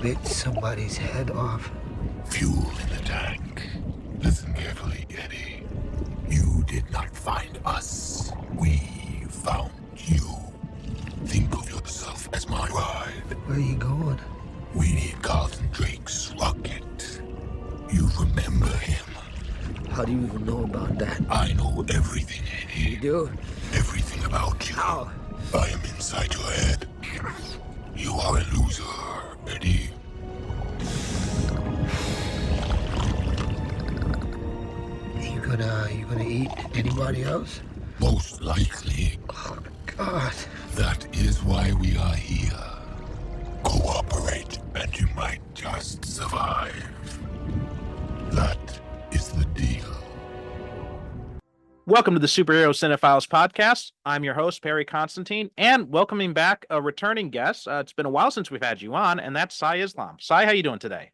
bit somebody's head off. Fuel in the tank. Listen carefully, Eddie. You did not find us. We found you. Think of yourself as my ride. Where are you going? We need Carlton Drake's rocket. You remember him? How do you even know about that? I know everything, Eddie. You do? Everything about you. How? I am inside your head. You are a loser, Eddie. You gonna eat anybody else? Most likely. Oh, God. That is why we are here. Cooperate, and you might just survive. That is the deal. Welcome to the Superhero Cinephiles podcast. I'm your host, Perry Constantine, and welcoming back a returning guest. It's been a while since we've had you on, and that's Sai Islam. Sai, how you doing today?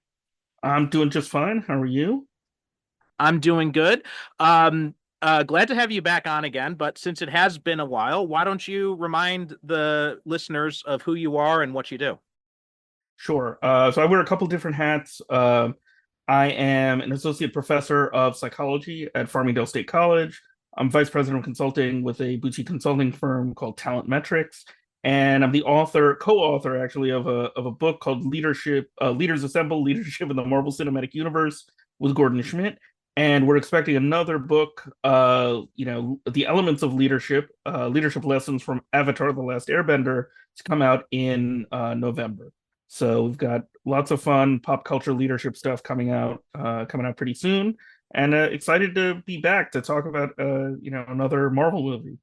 I'm doing just fine. How are you? I'm doing good. Glad to have you back on again, but since it has been a while, why don't you remind the listeners of who you are and what you do? Sure. So I wear a couple different hats. I am an associate professor of psychology at Farmingdale State College. I'm vice president of consulting with a boutique consulting firm called Talent Metrics, and I'm the co-author actually of a book called Leaders Assemble: Leadership in the Marvel Cinematic Universe with Gordon Schmidt. And we're expecting another book, the elements of leadership, leadership lessons from Avatar: The Last Airbender, to come out in November. So we've got lots of fun pop culture leadership stuff coming out pretty soon, and excited to be back to talk about another Marvel movie.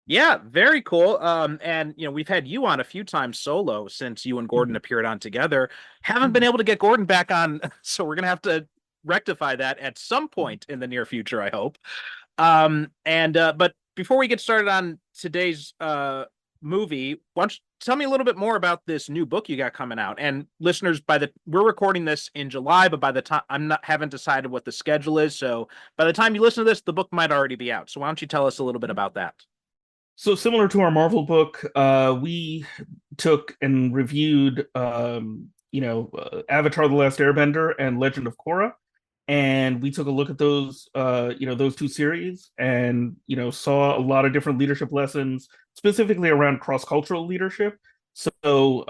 Yeah, very cool. And we've had you on a few times solo since you and Gordon appeared on together. Haven't been able to get Gordon back on, so we're gonna have to rectify that at some point in the near future, I hope. But before we get started on today's movie, why don't you tell me a little bit more about this new book you got coming out? And listeners, we're recording this in July, but by the time haven't decided what the schedule is, so by the time you listen to this, the book might already be out. So why don't you tell us a little bit about that? So similar to our Marvel book, we took and reviewed Avatar: The Last Airbender and Legend of Korra. And we took a look at those two series and, saw a lot of different leadership lessons, specifically around cross-cultural leadership. So,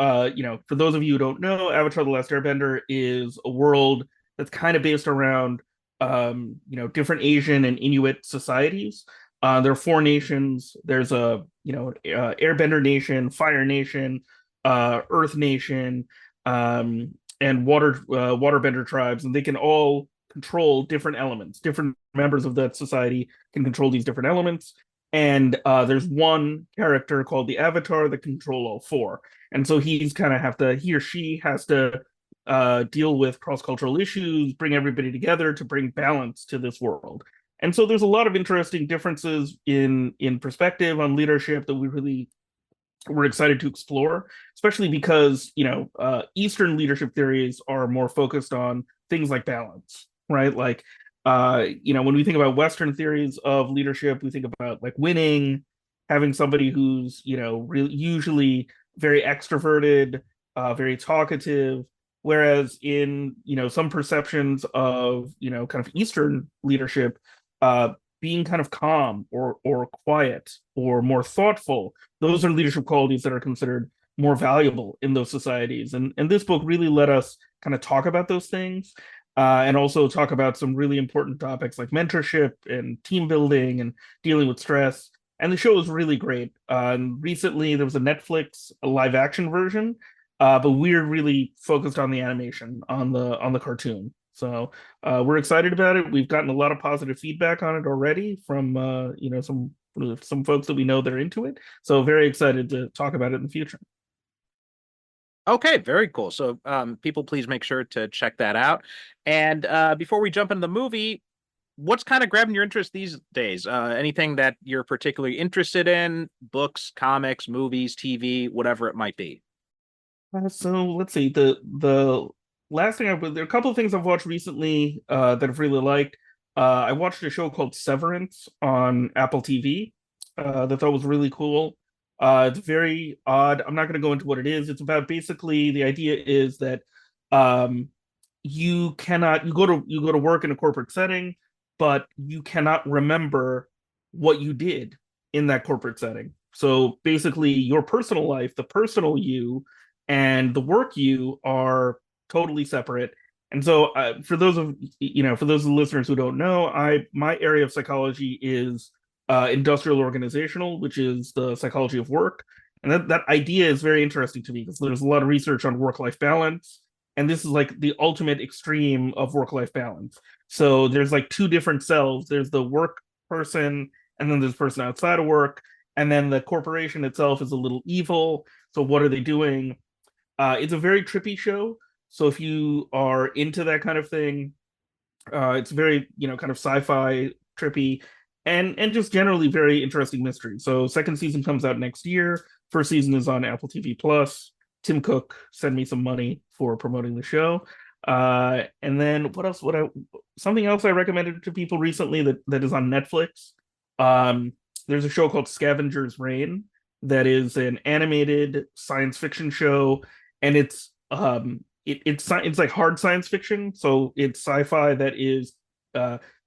for those of you who don't know, Avatar: The Last Airbender is a world that's kind of based around, different Asian and Inuit societies. There are four nations. There's Airbender Nation, Fire Nation, Earth Nation, and Waterbender tribes, and they can all control different elements. Different members of that society can control these different elements. And there's one character called the Avatar that can control all four. And so he or she has to deal with cross-cultural issues, bring everybody together to bring balance to this world. And so there's a lot of interesting differences in perspective on leadership that we're excited to explore, especially because, Eastern leadership theories are more focused on things like balance, right? Like, when we think about Western theories of leadership, we think about like winning, having somebody who's, usually very extroverted, very talkative, whereas in, some perceptions of, kind of Eastern leadership, being kind of calm or quiet or more thoughtful, those are leadership qualities that are considered more valuable in those societies. And this book really let us kind of talk about those things, and also talk about some really important topics like mentorship and team building and dealing with stress. And the show is really great. Recently, there was a Netflix live action version, but we're really focused on the animation, on the cartoon. So we're excited about it. We've gotten a lot of positive feedback on it already from some folks that we know that are into it. So very excited to talk about it in the future. Okay, very cool. So people, please make sure to check that out. And before we jump into the movie, what's kind of grabbing your interest these days? Anything that you're particularly interested in? Books, comics, movies, TV, whatever it might be. So let's see. The last thing there are a couple of things I've watched recently that I've really liked. I watched a show called Severance on Apple TV that I thought was really cool. It's very odd. I'm not going to go into what it is. It's about basically the idea is that um, you go to work in a corporate setting, but you cannot remember what you did in that corporate setting. So basically, your personal life, the personal you, and the work you are totally separate. And so, for those of for those of the listeners who don't know, I my area of psychology is industrial organizational, which is the psychology of work. And that idea is very interesting to me because there's a lot of research on work-life balance. And this is like the ultimate extreme of work-life balance. So there's like two different selves. There's the work person, and then there's the person outside of work. And then the corporation itself is a little evil. So what are they doing? It's a very trippy show. So if you are into that kind of thing, it's very, kind of sci-fi, trippy, and just generally very interesting mystery. So second season comes out next year. First season is on Apple TV Plus. Tim Cook sent me some money for promoting the show. And then what else? Something else I recommended to people recently that is on Netflix. There's a show called Scavenger's Reign that is an animated science fiction show, and it's like hard science fiction, so it's sci-fi that is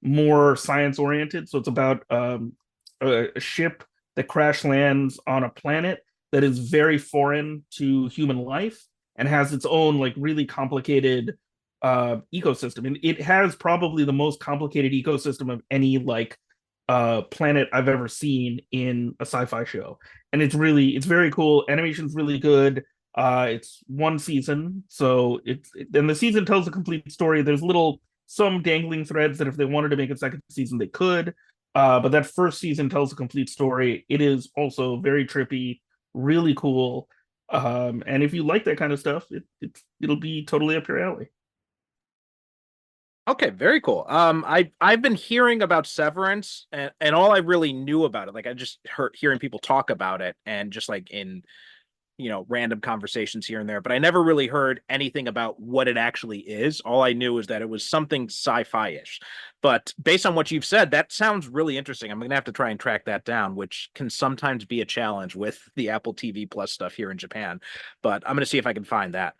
more science oriented. So it's about a ship that crash lands on a planet that is very foreign to human life and has its own like really complicated ecosystem. And it has probably the most complicated ecosystem of any like planet I've ever seen in a sci-fi show. And it's very cool. Animation's really good. It's one season, so and the season tells a complete story. There's some dangling threads that if they wanted to make a second season, they could. But that first season tells a complete story. It is also very trippy, really cool. And if you like that kind of stuff, it'll be totally up your alley. Okay, very cool. I've been hearing about Severance, and all I really knew about it, like I just heard hearing people talk about it, and just like in random conversations here and there, but I never really heard anything about what it actually is. All I knew is that it was something sci-fi-ish. But based on what you've said, that sounds really interesting. I'm gonna have to try and track that down, which can sometimes be a challenge with the Apple TV Plus stuff here in Japan. But I'm gonna see if I can find that.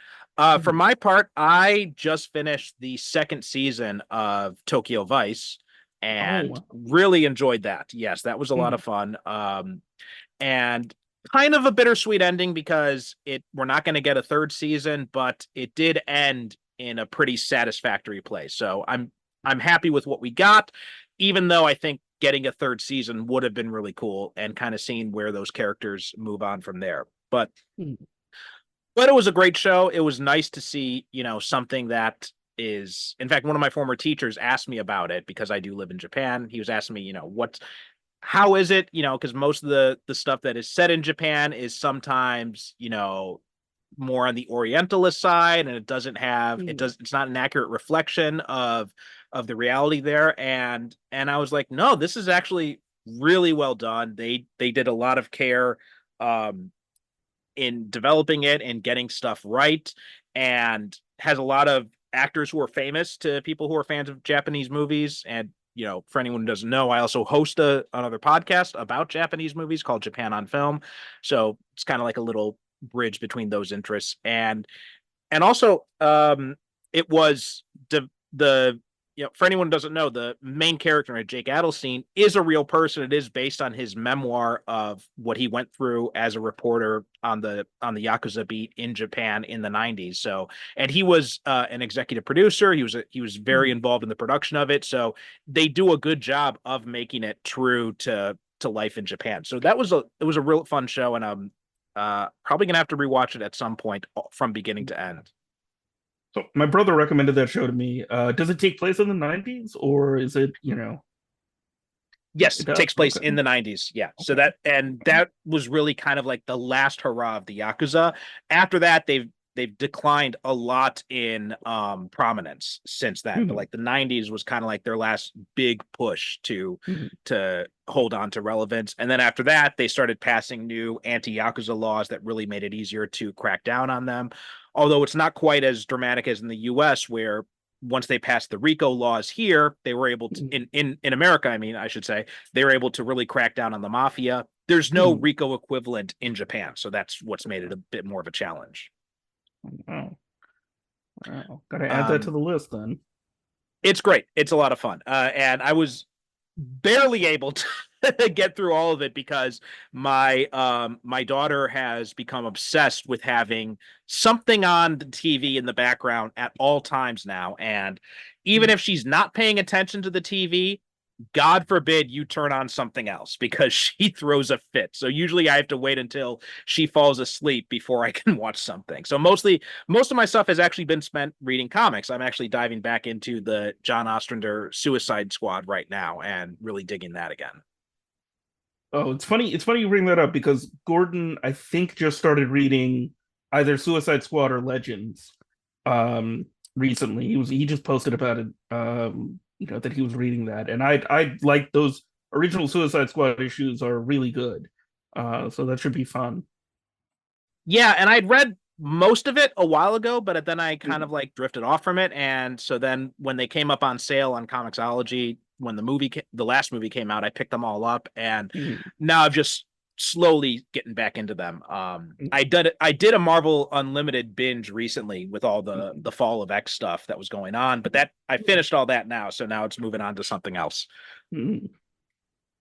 For my part, I just finished the second season of Tokyo Vice and Oh, really enjoyed that. Yes, that was a lot mhm. of fun. And kind of a bittersweet ending because we're not going to get a third season, but it did end in a pretty satisfactory place. So I'm happy with what we got, even though I think getting a third season would have been really cool and kind of seeing where those characters move on from there. But it was a great show. It was nice to see, something that is, in fact, one of my former teachers asked me about it because I do live in Japan. He was asking me, how is it, because most of the stuff that is set in Japan is sometimes, more on the Orientalist side, and it's not an accurate reflection of the reality there. And I was like, no, this is actually really well done. They did a lot of care um in developing it and getting stuff right, and has a lot of actors who are famous to people who are fans of Japanese movies. And for anyone who doesn't know, I also host another podcast about Japanese movies called Japan on Film. So it's kind of like a little bridge between those interests. And also it was the for anyone who doesn't know, the main character, Jake Adelstein, is a real person. It is based on his memoir of what he went through as a reporter on the Yakuza beat in Japan in the 90s. So, and he was an executive producer. He was very involved in the production of it. So they do a good job of making it true to life in Japan. So it was a real fun show, and I'm probably gonna have to rewatch it at some point from beginning to end. So my brother recommended that show to me. Does it take place in the 90s or is it? Yes, It it does. takes place Okay. in the 90s. Yeah. So Okay. that was really kind of like the last hurrah of the Yakuza. After that, they've declined a lot in prominence since then. But Mhm. like the 90s was kind of like their last big push Mhm. to hold on to relevance. And then after that, they started passing new anti-Yakuza laws that really made it easier to crack down on them. Although it's not quite as dramatic as in the US, where once they passed the RICO laws here, they were able to in America, I mean, I should say, they were able to really crack down on the mafia. There's no RICO equivalent in Japan, so that's what's made it a bit more of a challenge. Wow. Gotta add that to the list then. It's great. It's a lot of fun. And I was barely able to get through all of it because my daughter has become obsessed with having something on the TV in the background at all times now. And even if she's not paying attention to the TV, God forbid you turn on something else because she throws a fit. So usually I have to wait until she falls asleep before I can watch something. So most of my stuff has actually been spent reading comics. I'm actually diving back into the John Ostrander Suicide Squad right now and really digging that again. Oh, it's funny. It's funny you bring that up because Gordon, I think, just started reading either Suicide Squad or Legends recently. He just posted about it. That he was reading that, and I like those original Suicide Squad issues are really good. So that should be fun. Yeah, and I'd read most of it a while ago, but then I kind of like drifted off from it. And so then when they came up on sale on Comixology, when the last movie came out, I picked them all up, and now I've just slowly getting back into them. I did a Marvel Unlimited binge recently with all the Fall of X stuff that was going on, but that I finished all that now, so now it's moving on to something else.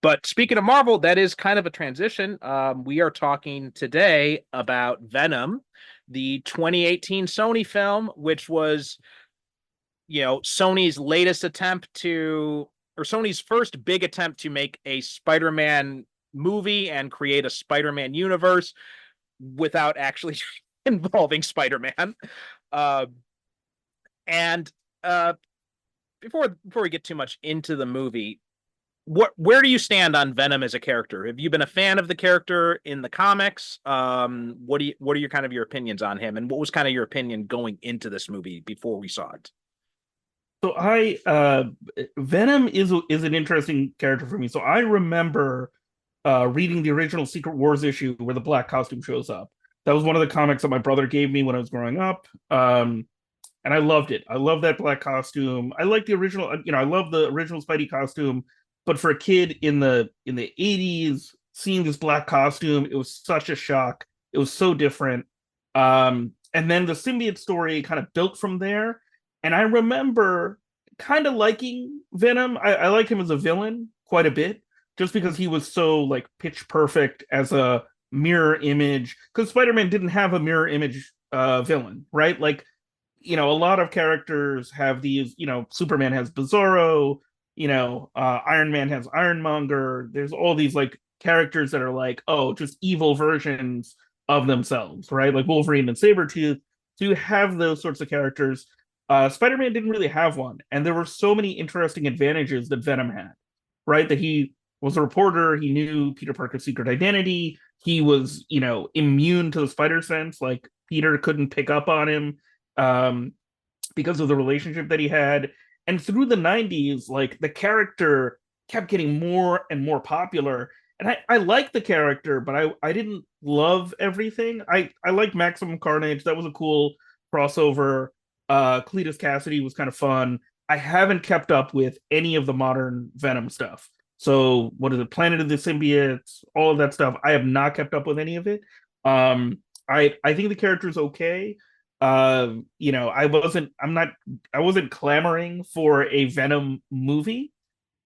But speaking of Marvel, that is kind of a transition. We are talking today about Venom, the 2018 Sony film, which was, Sony's latest attempt or Sony's first big attempt to make a Spider-Man movie and create a Spider-Man universe without actually involving Spider-Man. Before we get too much into the movie, where do you stand on Venom as a character? Have you been a fan of the character in the comics? What are your kind of your opinions on him, and what was kind of your opinion going into this movie before we saw it? So Venom is an interesting character for me. So I remember reading the original Secret Wars issue where the black costume shows up. That was one of the comics that my brother gave me when I was growing up. And I loved it. I love that black costume. I like the original, I love the original Spidey costume, but for a kid in the 80s, seeing this black costume, it was such a shock. It was so different. And then the symbiote story kind of built from there. And I remember kind of liking Venom. I like him as a villain quite a bit, just because he was so like pitch perfect as a mirror image. Because Spider-Man didn't have a mirror image villain, right? Like, a lot of characters have these. Superman has Bizarro. Iron Man has Ironmonger. There's all these like characters that are like, oh, just evil versions of themselves, right? Like Wolverine and Sabretooth. So you have those sorts of characters. Spider-Man didn't really have one, and there were so many interesting advantages that Venom had, right? That he was a reporter, he knew Peter Parker's secret identity, he was, immune to the spider sense, like Peter couldn't pick up on him because of the relationship that he had. And through the 90s, like the character kept getting more and more popular. And I like the character, but I didn't love everything. I like Maximum Carnage. That was a cool crossover. Cletus Cassidy was kind of fun. I haven't kept up with any of the modern Venom stuff. So what is it? Planet of the Symbiotes, all of that stuff. I have not kept up with any of it. I think the character is okay. I wasn't clamoring for a Venom movie.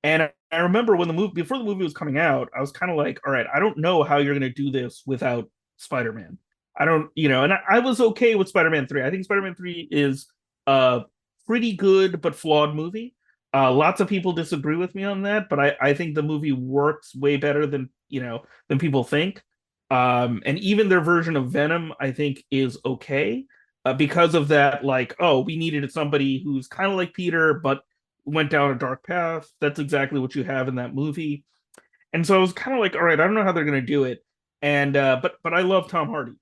And I remember when before the movie was coming out, I was kind of like, all right, I don't know how you're going to do this without Spider-Man. I don't, and I was okay with Spider-Man 3. I think Spider-Man 3 is a pretty good but flawed movie. Lots of people disagree with me on that, but I think the movie works way better than people think. And even their version of Venom, I think, is okay because of that. Like, oh, we needed somebody who's kind of like Peter, but went down a dark path. That's exactly what you have in that movie. And so I was kind of like, all right, I don't know how they're going to do it. And but I love Tom Hardy.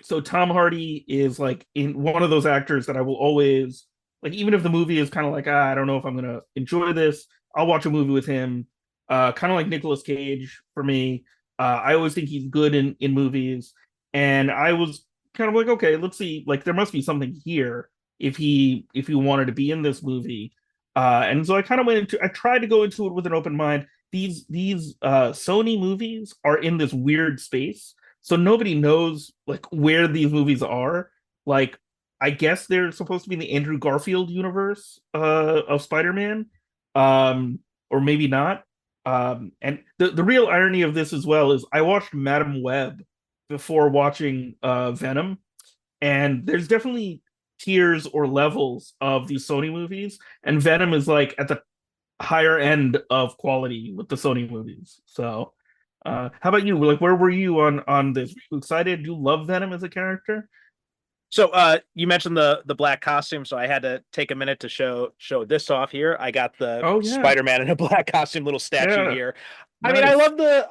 So Tom Hardy is like in one of those actors that I will always like, even if the movie is kind of like, I don't know if I'm gonna enjoy this, I'll watch a movie with him. Kind of like Nicolas Cage for me. I always think he's good in movies, and I was kind of like, okay, let's see, like there must be something here. if he wanted to be in this movie. And so I tried to go into it with an open mind. These Sony movies are in this weird space, so nobody knows like where these movies are. Like, I guess they're supposed to be in the Andrew Garfield universe of Spider-Man, or maybe not. And the real irony of this as well is I watched Madam Web before watching Venom, and there's definitely tiers or levels of these Sony movies, and Venom is like at the higher end of quality with the Sony movies. So, how about you? Like, where were you on this? Were you excited? Do you love Venom as a character? So you mentioned the black costume, so I had to take a minute to show this off here. I got the Oh yeah, Spider-Man in a black costume little statue yeah, here. I mean, nice.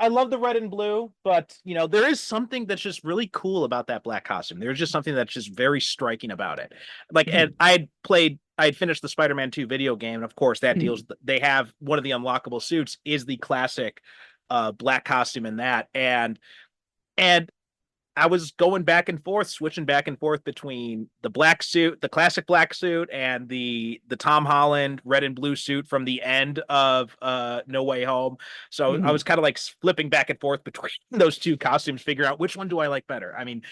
I love the red and blue, but there is something that's just really cool about that black costume. There's just something that's just very striking about it. Like, and Mhm. I had finished the Spider-Man 2 video game, and of course that deals they have one of the unlockable suits is the classic black costume in that. And I was going back and forth, switching back and forth between the black suit, the classic black suit, and the Tom Holland red and blue suit from the end of No Way Home. So I was Mhm. kind of like flipping back and forth between those two costumes, figuring out which one do I like better. I mean,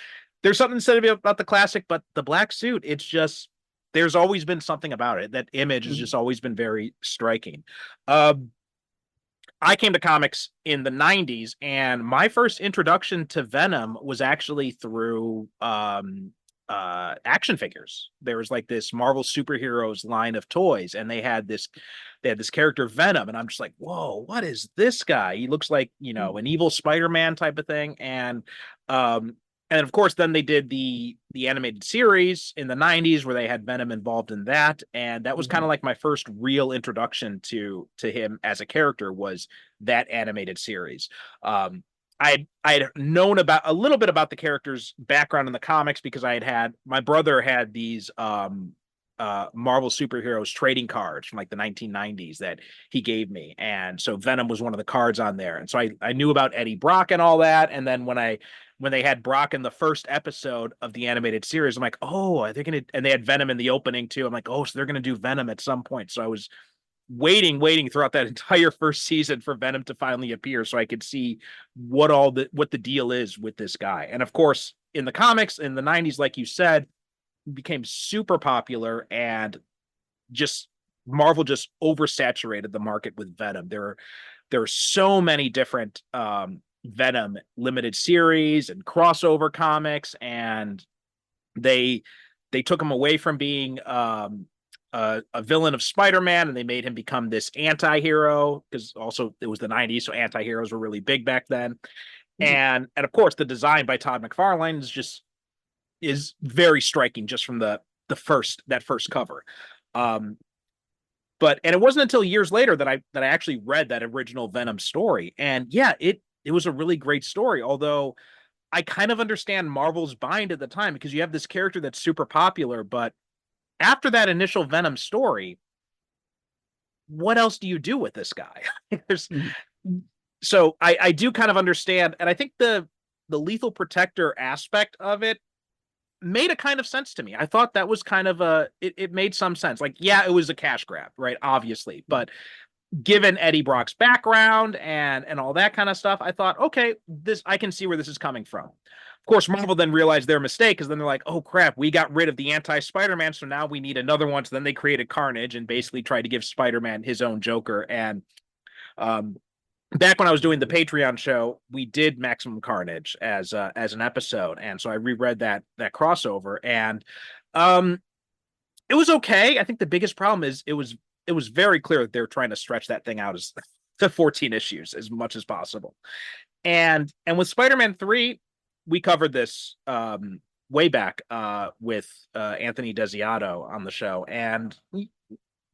there's something said about the classic, but the black suit, it's just there's always been something about it. That image has Mhm. just always been very striking. Um, I came to comics in the 90s, and my first introduction to Venom was actually through action figures. There was like this Marvel superheroes line of toys, and they had this character Venom, and I'm just like, whoa, what is this guy? He looks like, an evil Spider-Man type of thing. Um and of course then they did the animated series in the 90s where they had Venom involved in that, and that was kind of Mhm. like my first real introduction to him as a character was that animated series. I had known about a little bit about the character's background in the comics because had my brother had these Marvel superheroes trading cards from like the 1990s that he gave me, and so Venom was one of the cards on there, and so I knew about Eddie Brock and all that, and then when they had Brock in the first episode of the animated series, I'm like, oh, are they gonna? And they had Venom in the opening too. I'm like, oh, so they're gonna do Venom at some point. So I was waiting throughout that entire first season for Venom to finally appear so I could see what the deal is with this guy. And of course, in the comics in the 90s, like you said, became super popular, and just Marvel just oversaturated the market with Venom. There are so many different Venom limited series and crossover comics, and they they took him away from being a villain of Spider-Man, and they made him become this anti-hero because also it was the 90s, so anti-heroes were really big back then. Mhm. And of course, the design by Todd McFarlane is very striking just from the first cover. Um, and it wasn't until years later that I actually read that original Venom story, and yeah, it was a really great story. Although I kind of understand Marvel's bind at the time because you have this character that's super popular, but after that initial Venom story, what else do you do with this guy? There's Mhm. so I do kind of understand, and I think the lethal protector aspect of it made a kind of sense to me. I thought that was kind of it made some sense. Like, yeah, it was a cash grab, right? Obviously, but given Eddie Brock's background and all that kind of stuff, I thought, okay, this I can see where this is coming from. Of course, Marvel then realized their mistake because then they're like, oh crap, we got rid of the anti-Spider-Man, so now we need another one. So then they created Carnage and basically tried to give Spider-Man his own Joker. And um, back when I was doing the Patreon show, we did Maximum Carnage as an episode, and so I reread that crossover, and um, it was okay. I think the biggest problem is it was very clear that they were trying to stretch that thing out as to 14 issues as much as possible. And with Spider-Man 3, we covered this way back with Anthony Desiato on the show, and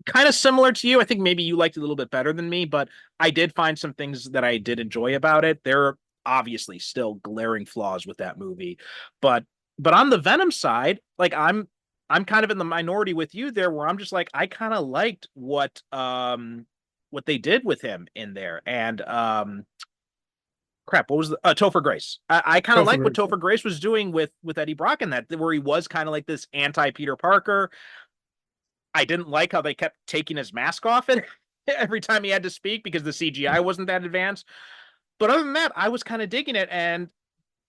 kind of similar to you. I think maybe you liked it a little bit better than me, but I did find some things that I did enjoy about it. There are obviously still glaring flaws with that movie, but on the Venom side, like I'm kind of in the minority with you there, where I'm just like I kind of liked what they did with him in there, and crap, what was the Topher Grace? I kind of Topher like what Grace. Topher Grace was doing with Eddie Brock in that, where he was kind of like this anti Peter Parker. I didn't like how they kept taking his mask off it every time he had to speak because the CGI wasn't that advanced. But other than that, I was kind of digging it. And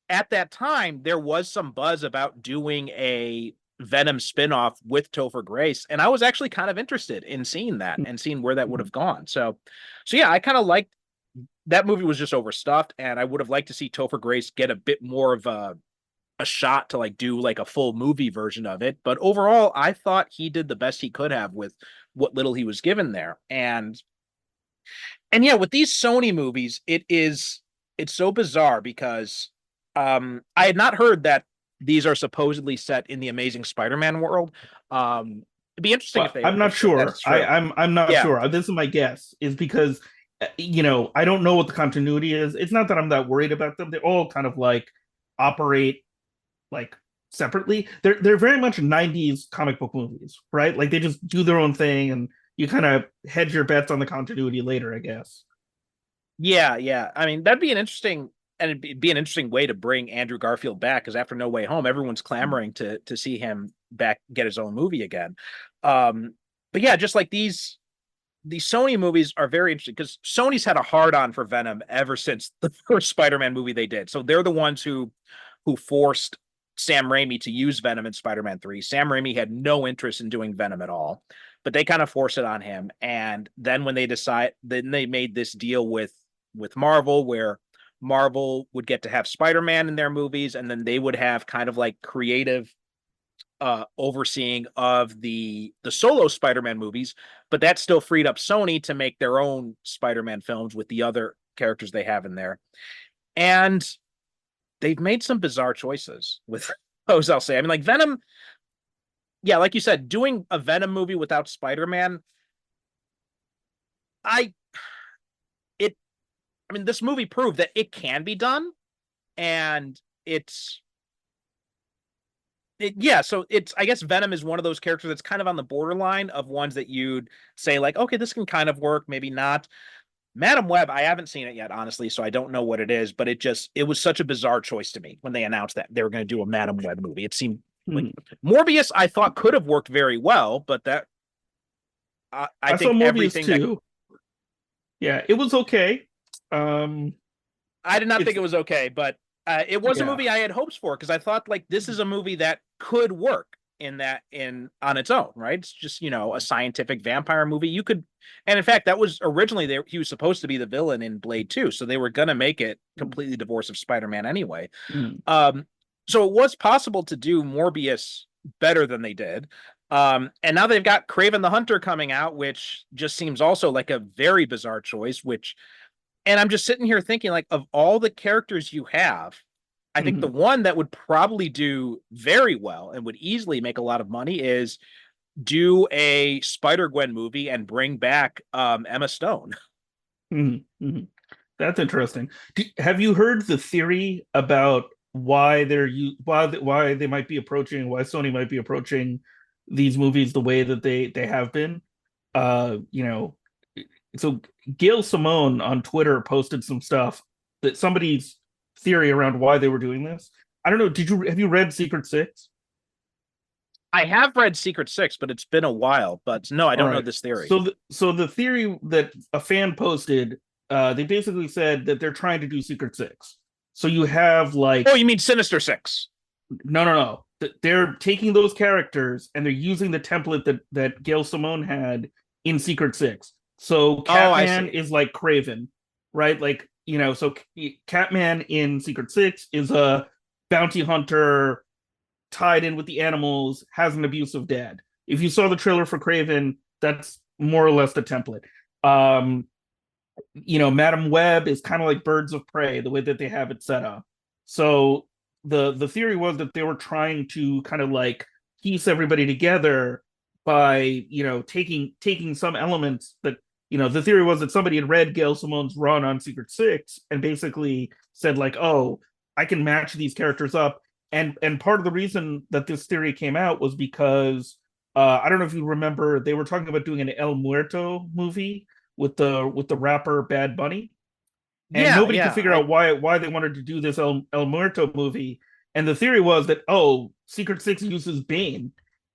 at that time, there was some buzz about doing a Venom spinoff with Topher Grace, and I was actually kind of interested in seeing that and seeing where that would have gone. So yeah, I kind of liked that movie. Was just overstuffed, and I would have liked to see Topher Grace get a bit more of a shot to like do like a full movie version of it. But overall, I thought he did the best he could have with what little he was given there. And yeah, with these Sony movies, it's so bizarre because I had not heard that these are supposedly set in the Amazing Spider-Man world. It'd be interesting if Well, they I'm not if sure. that's true. I'm not Yeah. sure. This is my guess, is because I don't know what the continuity is. It's not that I'm that worried about them. They all kind of like operate like separately. They're very much 90s comic book movies, right? Like they just do their own thing and you kind of hedge your bets on the continuity later, I guess. Yeah, yeah. I mean, that'd be an interesting and it'd be an interesting way to bring Andrew Garfield back because after No Way Home, everyone's clamoring to see him back get his own movie again. But yeah, just like these Sony movies are very interesting because Sony's had a hard on for Venom ever since the first Spider-Man movie they did. So they're the ones who forced Sam Raimi to use Venom in Spider-Man 3. Sam Raimi had no interest in doing Venom at all, but they kind of forced it on him. And then then they made this deal with Marvel where Marvel would get to have Spider-Man in their movies, and then they would have kind of like creative overseeing of the solo Spider-Man movies, but that still freed up Sony to make their own Spider-Man films with the other characters they have in there. And they've made some bizarre choices with those, I'll say. I mean, like Venom, yeah, like you said, doing a Venom movie without Spider-Man, I it I mean, this movie proved that it can be done, and yeah, so it's I guess Venom is one of those characters that's kind of on the borderline of ones that you'd say like, okay, this can kind of work, maybe not. Madam Web, I haven't seen it yet, honestly, so I don't know what it is, but it was such a bizarre choice to me when they announced that they were going to do a Madam Web movie. It seemed like Hmm. Morbius, I thought could have worked very well, but that I I saw think Morbius everything that too. Yeah, it was okay. Um, I did not think it's it was okay, but it was a yeah. movie I had hopes for because I thought like this is a movie that could work in on its own, right? It's just a scientific vampire movie. You could, and in fact, that was originally he was supposed to be the villain in Blade 2, so they were gonna make it completely divorced of Spider-Man anyway. Hmm. So it was possible to do Morbius better than they did. And now they've got Kraven the Hunter coming out, which just seems also like a very bizarre choice, and I'm just sitting here thinking, like, of all the characters you have, I think the Hmm. one that would probably do very well and would easily make a lot of money is do a Spider-Gwen movie and bring back Emma Stone. Hmm. Hmm. That's interesting. Have you heard the theory about why they might be approaching why Sony might be approaching these movies the way that they have been? Uh, you know, so Gail Simone on Twitter posted some stuff that somebody's theory around why they were doing this. I don't know. Have you read Secret Six? I have read Secret Six, but it's been a while. But no, I All don't know right. this theory. So the theory that a fan posted, they basically said that they're trying to do Secret Six. So you have Oh, like you mean Sinister Six? no. They're taking those characters and they're using the template that Gail Simone had in Secret Six. So Oh, I Catman see. is like Craven, right? Like, so Catman in Secret Six is a bounty hunter tied in with the animals, has an abusive dad. If you saw the trailer for Craven, that's more or less the template. Um, Madam Web is kind of like Birds of Prey, the way that they have it set up. So the theory was that they were trying to kind of like piece everybody together by taking some elements that the theory was that somebody had read Gail Simone's run on Secret Six and basically said like, oh, I can match these characters up. And part of the reason that this theory came out was because I don't know if you remember, they were talking about doing an El Muerto movie with the rapper Bad Bunny. and Yeah, nobody could yeah. figure out why they wanted to do this El Muerto movie. And the theory was that, oh, Secret Six uses Bane,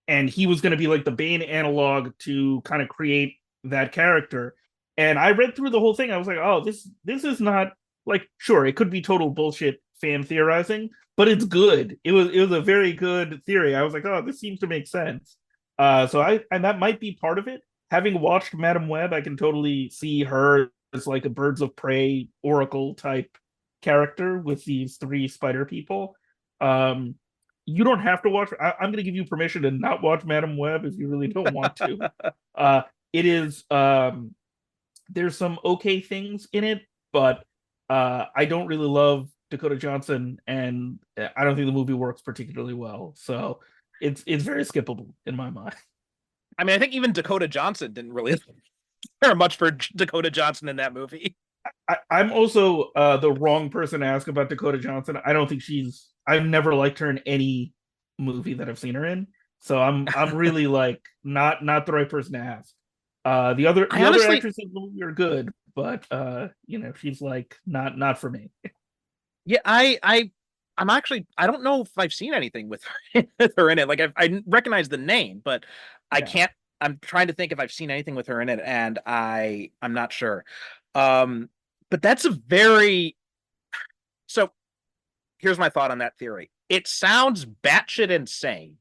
and he was going to be like the Bane analog to kind of create that character. And I read through the whole thing. I was like, oh, this is not like, sure, it could be total bullshit fan theorizing, but it's good. It was a very good theory. I was like, oh, this seems to make sense. So and that might be part of it. Having watched Madam Web, I can totally see her as like a Birds of Prey Oracle type character with these three spider people. Um, you don't have to watch. I'm going to give you permission to not watch Madam Web if you really don't want to. It is there's some okay things in it, but I don't really love Dakota Johnson, and I don't think the movie works particularly well. So it's very skippable in my mind. I mean, I think even Dakota Johnson didn't really care much for Dakota Johnson in that movie. I'm also the wrong person to ask about Dakota Johnson. I don't think she's. I've never liked her in any movie that I've seen her in. So I'm really like not the right person to ask. The other Honestly, actresses in the movie are good, but she's like not for me. yeah, I'm actually I don't know if I've seen anything with her in it. Like I recognize the name, but I Yeah. can't. I'm trying to think if I've seen anything with her in it, and I'm not sure. Um, but that's a very so. Here's my thought on that theory. It sounds batshit insane,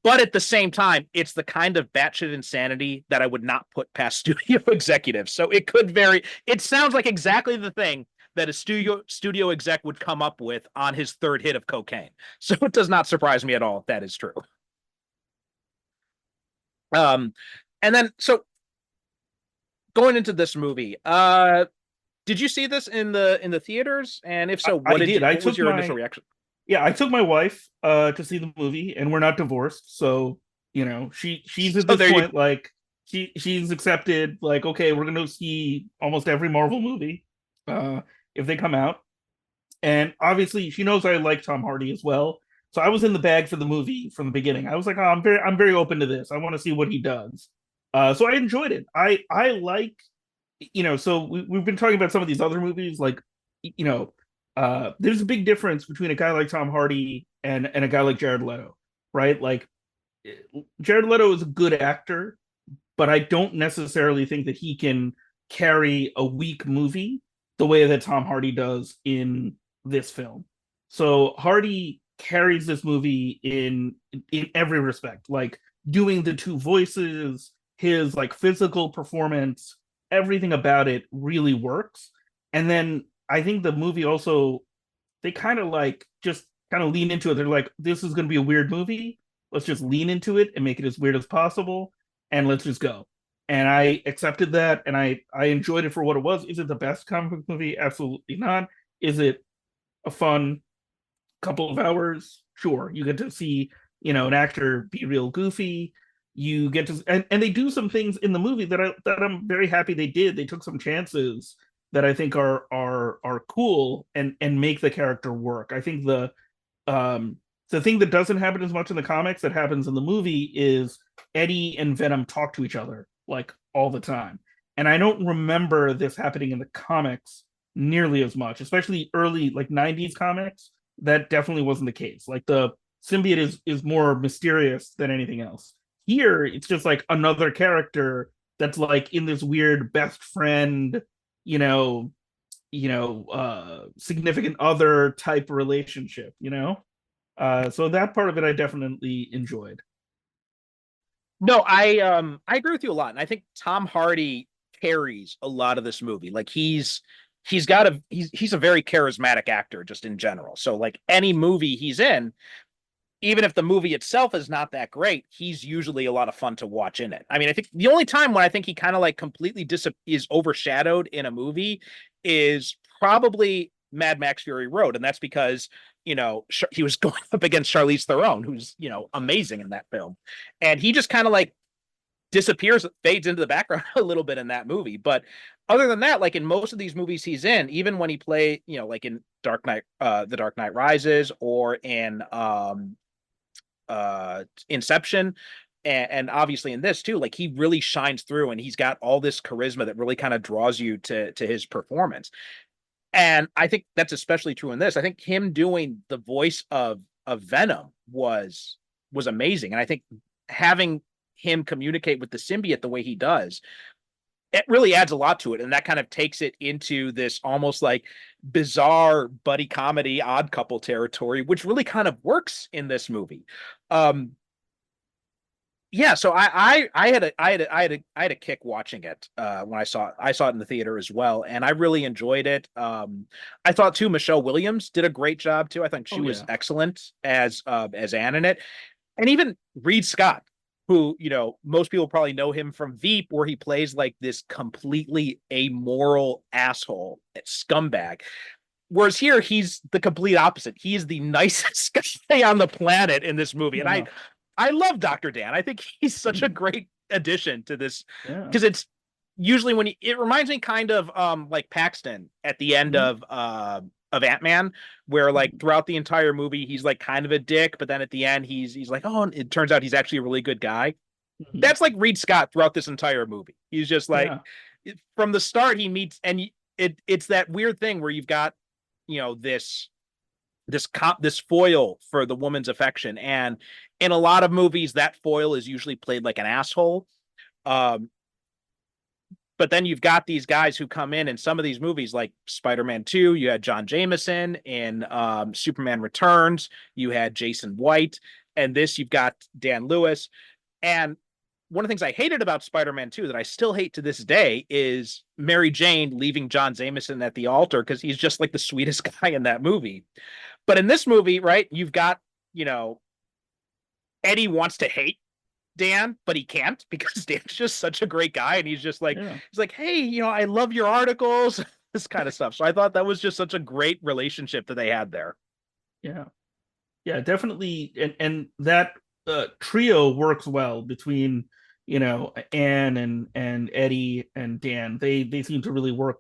but at the same time, it's the kind of batshit insanity that I would not put past studio executives. So it could vary. It sounds like exactly the thing that a studio exec would come up with on his third hit of cocaine. So it does not surprise me at all if that is true. Um, and then so going into this movie, did you see this in the theaters? And if so, I did. what was your initial reaction? I took my wife to see the movie, and we're not divorced, so she's at So this there you point like she's accepted, like, okay, we're gonna see almost every Marvel movie uh if they come out. And obviously she knows I like Tom Hardy as well. So I was in the bag for the movie from the beginning. I was like, oh, I'm very open to this. I want to see what he does. So I enjoyed it. I like, so we've been talking about some of these other movies, like, you know, there's a big difference between a guy like Tom Hardy and a guy like Jared Leto, right? Like, Jared Leto is a good actor, but I don't necessarily think that he can carry a weak movie the way that Tom Hardy does in this film. So Hardy carries this movie in every respect, like doing the two voices, his like physical performance, everything about it really works. And then I think the movie also, they kind of like just kind of lean into it. They're like, this is going to be a weird movie. Let's just lean into it and make it as weird as possible, and let's just go. And I accepted that, and I enjoyed it for what it was. Is it the best comic book movie? Absolutely not. Is it a fun couple of hours? Sure. You get to see, an actor be real goofy. You get to, and they do some things in the movie that I'm very happy they did. They took some chances that I think are cool and make the character work. I think the thing that doesn't happen as much in the comics that happens in the movie is Eddie and Venom talk to each other like all the time. And I don't remember this happening in the comics nearly as much, especially early like 90s comics. That definitely wasn't the case. Like the symbiote is more mysterious than anything else. Here, it's just like another character that's like in this weird best friend, you know, significant other type relationship. So that part of it I definitely enjoyed. No, I agree with you a lot, and I think Tom Hardy carries a lot of this movie. Like he's a very charismatic actor just in general. So like any movie he's in, even if the movie itself is not that great, he's usually a lot of fun to watch in it. I mean, I think the only time when I think he kind of like completely is overshadowed in a movie is probably Mad Max Fury Road, and that's because he was going up against Charlize Theron, who's amazing in that film, and he just kind of like disappears, fades into the background a little bit in that movie. But other than that, like in most of these movies he's in, even when he play, like in Dark Knight, The Dark Knight Rises, or in Inception, and obviously in this too, like he really shines through, and he's got all this charisma that really kind of draws you to his performance. And I think that's especially true in this. I think him doing the voice of Venom was amazing. And I think having him communicate with the symbiote the way he does, it really adds a lot to it. And that kind of takes it into this almost like bizarre buddy comedy, odd couple territory, which really kind of works in this movie. Um, yeah, so I had a kick watching it when I saw it in the theater as well, and I really enjoyed it. I thought too Michelle Williams did a great job too. I think she Oh was yeah. excellent as Anne in it, and even Reed Scott, who most people probably know him from Veep, where he plays like this completely amoral asshole, scumbag. Whereas here, he's the complete opposite. He is the nicest guy on the planet in this movie, and Yeah. I love Dr. Dan. I think he's such a great addition to this Yeah. because it's usually when it reminds me kind of like Paxton at the end Mhm. of Ant-Man, where like throughout the entire movie he's like kind of a dick, but then at the end he's like, oh, and it turns out he's actually a really good guy. Mhm. That's like Reed Scott throughout this entire movie. He's just like Yeah. from the start he meets and it's that weird thing where you've got this this foil for the woman's affection, and in a lot of movies that foil is usually played like an asshole. um but then you've got these guys who come in some of these movies like Spider-Man 2. You had John Jameson in Superman Returns. You had Jason White, and this you've got Dan Lewis. And one of the things I hated about Spider-Man 2 that I still hate to this day is Mary Jane leaving John Jameson at the altar because he's just like the sweetest guy in that movie. But in this movie, right, you've got, you know, Eddie wants to hate Dan, but he can't because Dan's just such a great guy. And Yeah. he's like, hey, I love your articles, this kind of stuff. So I thought that was just such a great relationship that they had there. Yeah. Yeah, definitely. And that trio works well between, Anne and Eddie and Dan. They seem to really work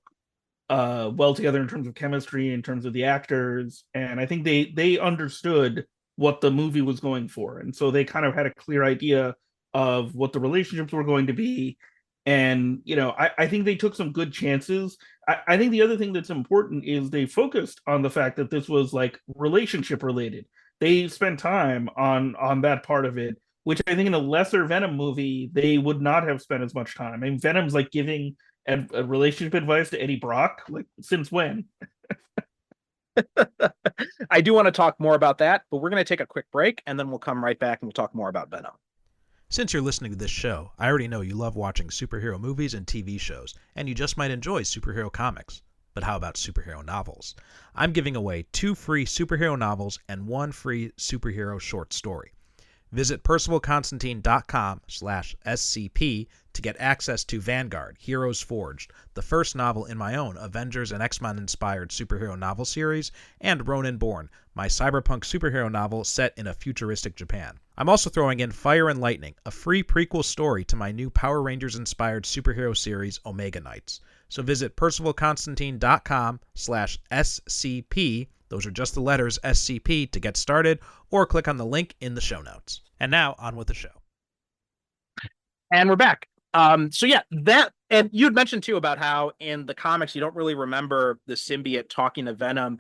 well together in terms of chemistry, in terms of the actors, and I think they understood what the movie was going for, and so they kind of had a clear idea of what the relationships were going to be. And I think they took some good chances. I think the other thing that's important is they focused on the fact that this was like relationship related. They spent time on that part of it, which I think in a lesser Venom movie they would not have spent as much time. I mean, Venom's like giving a relationship advice to Eddie Brock? Like, since when? I do want to talk more about that, but we're going to take a quick break and then we'll come right back and we'll talk more about Venom. Since you're listening to this show, I already know you love watching superhero movies and TV shows, and you just might enjoy superhero comics. But how about superhero novels? I'm giving away 2 free superhero novels and 1 free superhero short story. Visit percivalconstantine.com/SCP to get access to Vanguard, Heroes Forged, the first novel in my own Avengers and X-Men inspired superhero novel series, and Ronin Born, my cyberpunk superhero novel set in a futuristic Japan. I'm also throwing in Fire and Lightning, a free prequel story to my new Power Rangers inspired superhero series Omega Knights. So visit percivalconstantine.com/SCP. Those are just the letters SCP to get started, or click on the link in the show notes. And now, on with the show. And we're back. So yeah, that, and you had mentioned too about how in the comics you don't really remember the symbiote talking to Venom.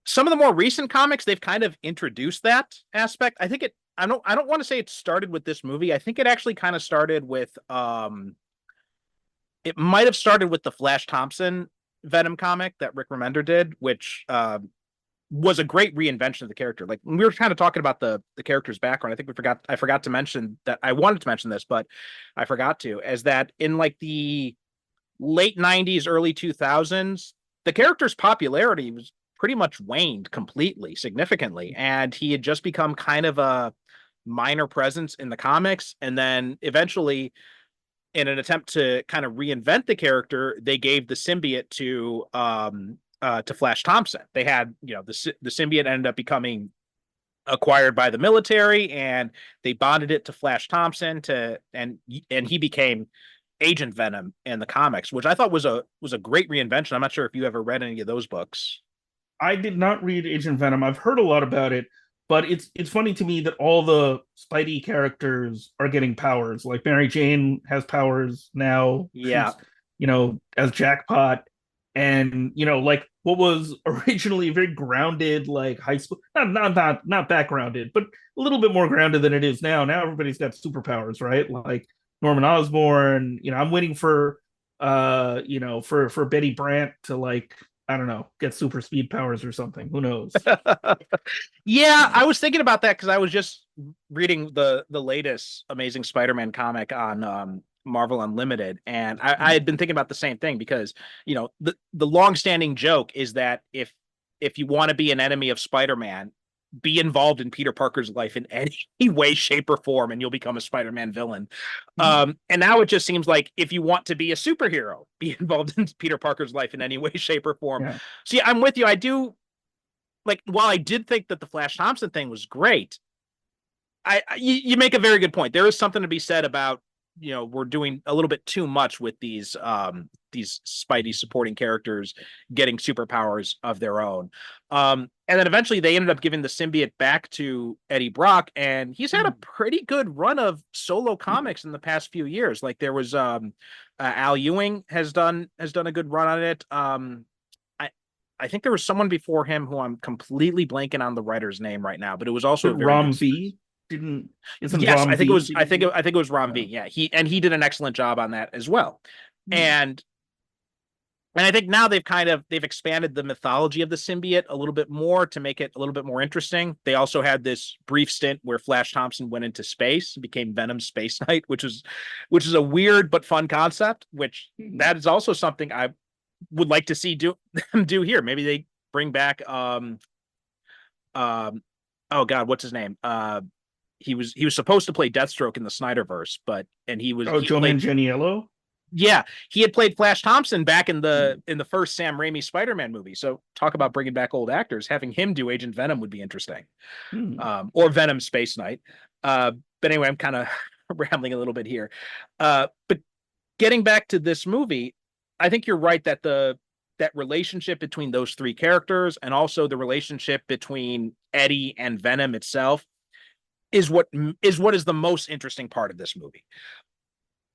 Some of the more recent comics, they've kind of introduced that aspect. I don't want to say it started with this movie. I think it actually kind of started with it might have started with the Flash Thompson Venom comic that Rick Remender did, which was a great reinvention of the character. Like when we were kind of talking about the character's background, I think I forgot to mention that. I wanted to mention this, but I forgot to, as that in like the late 90s, early 2000s, the character's popularity was pretty much waned completely, significantly, and he had just become kind of a minor presence in the comics. And then eventually, in an attempt to kind of reinvent the character, they gave the symbiote to Flash Thompson. They had, the symbiote ended up becoming acquired by the military, and they bonded it to Flash Thompson and he became Agent Venom in the comics, which I thought was a great reinvention. I'm not sure if you ever read any of those books. I did not read Agent Venom. I've heard a lot about it, but it's funny to me that all the Spidey characters are getting powers. Like Mary Jane has powers now. Yeah. She's, as Jackpot, And like what was originally a very grounded like high school, not that grounded, but a little bit more grounded than it is now. Now everybody's got superpowers, right? Like Norman Osborn. I'm waiting for for Betty Brant to, like, I don't know, get super speed powers or something. Who knows? Yeah, I was thinking about that because I was just reading the latest Amazing Spider-Man comic on Marvel Unlimited, and I had been thinking about the same thing because the long-standing joke is that if you want to be an enemy of Spider-Man, be involved in Peter Parker's life in any way, shape, or form, and you'll become a Spider-Man villain. And now it just seems like if you want to be a superhero, be involved in Peter Parker's life in any way, shape, or form. Yeah. So yeah, I'm with you. I do, like, while I did think that the Flash Thompson thing was great, you make a very good point. There is something to be said about we're doing a little bit too much with these Spidey supporting characters getting superpowers of their own. And then eventually they ended up giving the symbiote back to Eddie Brock, and he's had a pretty good run of solo comics in the past few years. Like there was Al Ewing has done a good run on it. I think there was someone before him who I'm completely blanking on the writer's name right now, but it was also a very Rom good... V didn't isn't Yes, Rom I think V it was. I think didn't- it was Ron V. Yeah, he did an excellent job on that as well. And I think now they've expanded the mythology of the symbiote a little bit more to make it a little bit more interesting. They also had this brief stint where Flash Thompson went into space, became Venom Space Knight, which is a weird but fun concept. Which that is also something I would like to see do here. Maybe they bring back oh God, what's his name? He was supposed to play Deathstroke in the Snyderverse, but he Joe played, Manganiello. yeah, he had played Flash Thompson back in the first Sam Raimi Spider-Man movie. So talk about bringing back old actors. Having him do Agent Venom would be interesting, or Venom Space Knight. But anyway, I'm kind of rambling a little bit here. But getting back to this movie, I think you're right that that relationship between those three characters and also the relationship between Eddie and Venom itself is what is the most interesting part of this movie.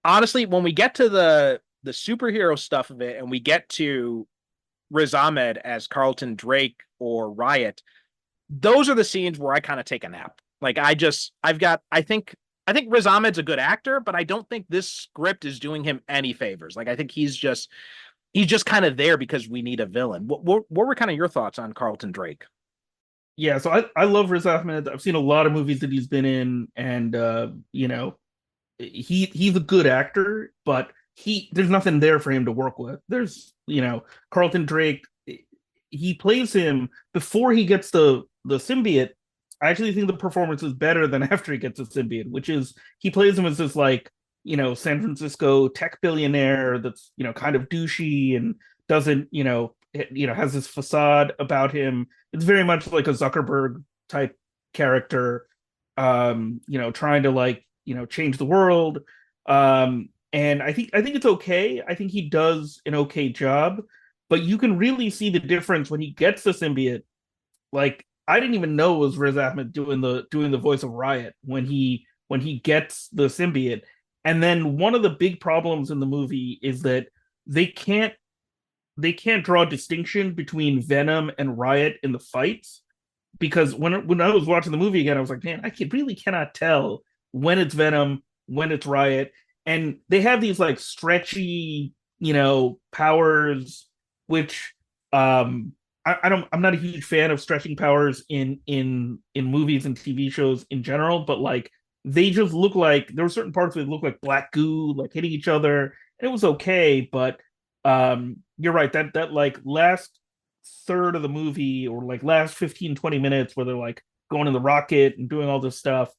Honestly, when we get to the superhero stuff of it and we get to Riz Ahmed as Carlton Drake or Riot, those are the scenes where I kind of take a nap. Like I think Riz Ahmed's a good actor, but I don't think this script is doing him any favors. Like I think he's just kind of there because we need a villain. What were kind of your thoughts on Carlton Drake? Yeah, so I love Riz Ahmed. I've seen a lot of movies that he's been in, and he's a good actor, but there's nothing there for him to work with. There's Carlton Drake, he plays him before he gets the symbiote. I actually think the performance is better than after he gets the symbiote, which is he plays him as this like San Francisco tech billionaire that's kind of douchey and doesn't has this facade about him. It's very much like a Zuckerberg type character, trying to like change the world. And I think it's okay. I think he does an okay job, but you can really see the difference when he gets the symbiote. Like I didn't even know it was Riz Ahmed doing the voice of Riot when he gets the symbiote. And then one of the big problems in the movie is that they can't draw a distinction between Venom and Riot in the fights, because when I was watching the movie again, I was like, man, really cannot tell when it's Venom, when it's Riot. And they have these like stretchy, powers, which I'm not a huge fan of stretching powers in movies and TV shows in general, but like they just look like there were certain parts where they look like black goo, like hitting each other, and it was okay, but you're right, that like last third of the movie, or like last 15-20 minutes where they're like going in the rocket and doing all this stuff,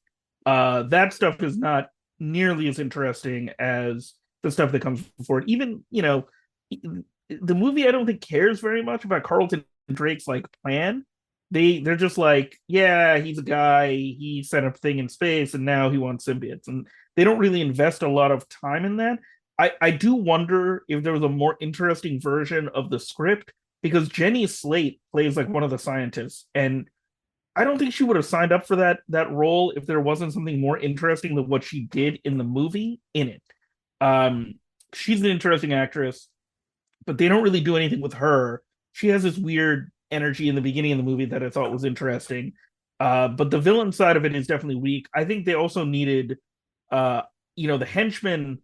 that stuff is not nearly as interesting as the stuff that comes before it. Even the movie I don't think cares very much about Carlton Drake's like plan. They're just like, yeah, he's a guy, he set up a thing in space and now he wants symbiotes, and they don't really invest a lot of time in that. I do wonder if there was a more interesting version of the script, because Jenny Slate plays like one of the scientists, and I don't think she would have signed up for that role if there wasn't something more interesting than what she did in the movie in it. She's an interesting actress. but they don't really do anything with her. She has this weird energy in the beginning of the movie that I thought was interesting. But the villain side of it is definitely weak. I think they also needed, uh, the henchmen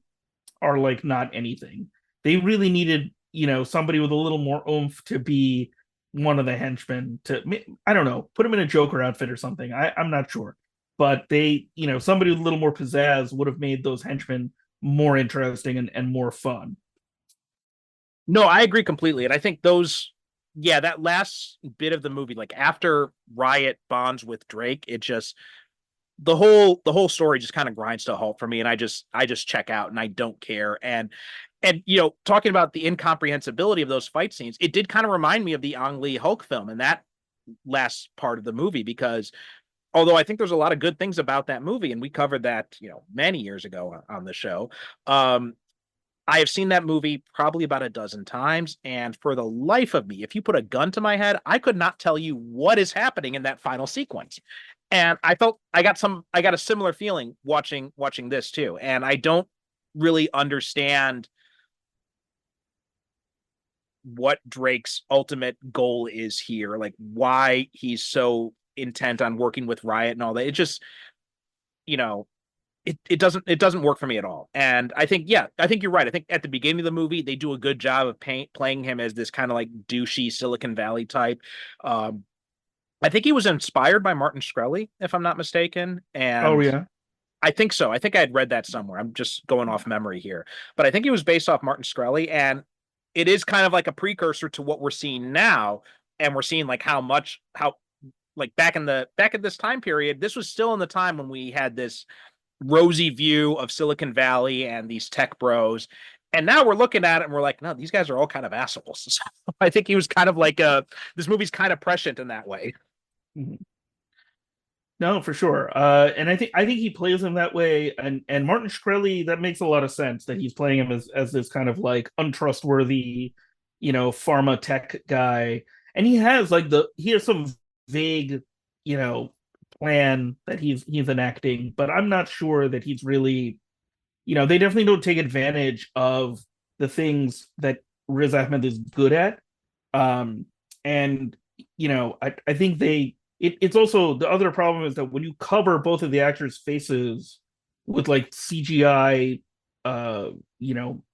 are like not anything. They really needed, somebody with a little more oomph to be one of the henchmen. I don't know, put him in a Joker outfit or something. I'm not sure, but they, somebody with a little more pizzazz would have made those henchmen more interesting and more fun. No, I agree completely. And I think that last bit of the movie, like after Riot bonds with Drake, it just the whole story just kind of grinds to a halt for me, and I just check out and I don't care. And talking about the incomprehensibility of those fight scenes, it did kind of remind me of the Ang Lee Hulk film and that last part of the movie, because although I think there's a lot of good things about that movie, and we covered that many years ago on the show. I have seen that movie probably about a dozen times, and for the life of me, if you put a gun to my head, I could not tell you what is happening in that final sequence. And I got a similar feeling watching this too. And I don't really understand what Drake's ultimate goal is here, like why he's so intent on working with Riot and all that. It just, you know, it doesn't work for me at all. And I think you're right. I think at the beginning of the movie they do a good job of playing him as this kind of like douchey Silicon Valley type. Um, I think he was inspired by Martin Shkreli, if I'm not mistaken, Oh and yeah. I think so. I think I had read that somewhere. I'm just going off memory here, but I think it was based off Martin Shkreli, and it is kind of like a precursor to what we're seeing now. And we're seeing like how like back at this time period, this was still in the time when we had this rosy view of Silicon Valley and these tech bros. And now we're looking at it and we're like, no, these guys are all kind of assholes. So I think he was kind of like this movie's kind of prescient in that way. Mhm. No, for sure. And I think he plays him that way, and Martin Shkreli, that makes a lot of sense that he's playing him as this kind of like untrustworthy, pharma tech guy, and he has some vague, you know, plan that he's enacting, but I'm not sure that he's really, they definitely don't take advantage of the things that Riz Ahmed is good at, um, and I think it's also the other problem is that when you cover both of the actors' faces with like CGI,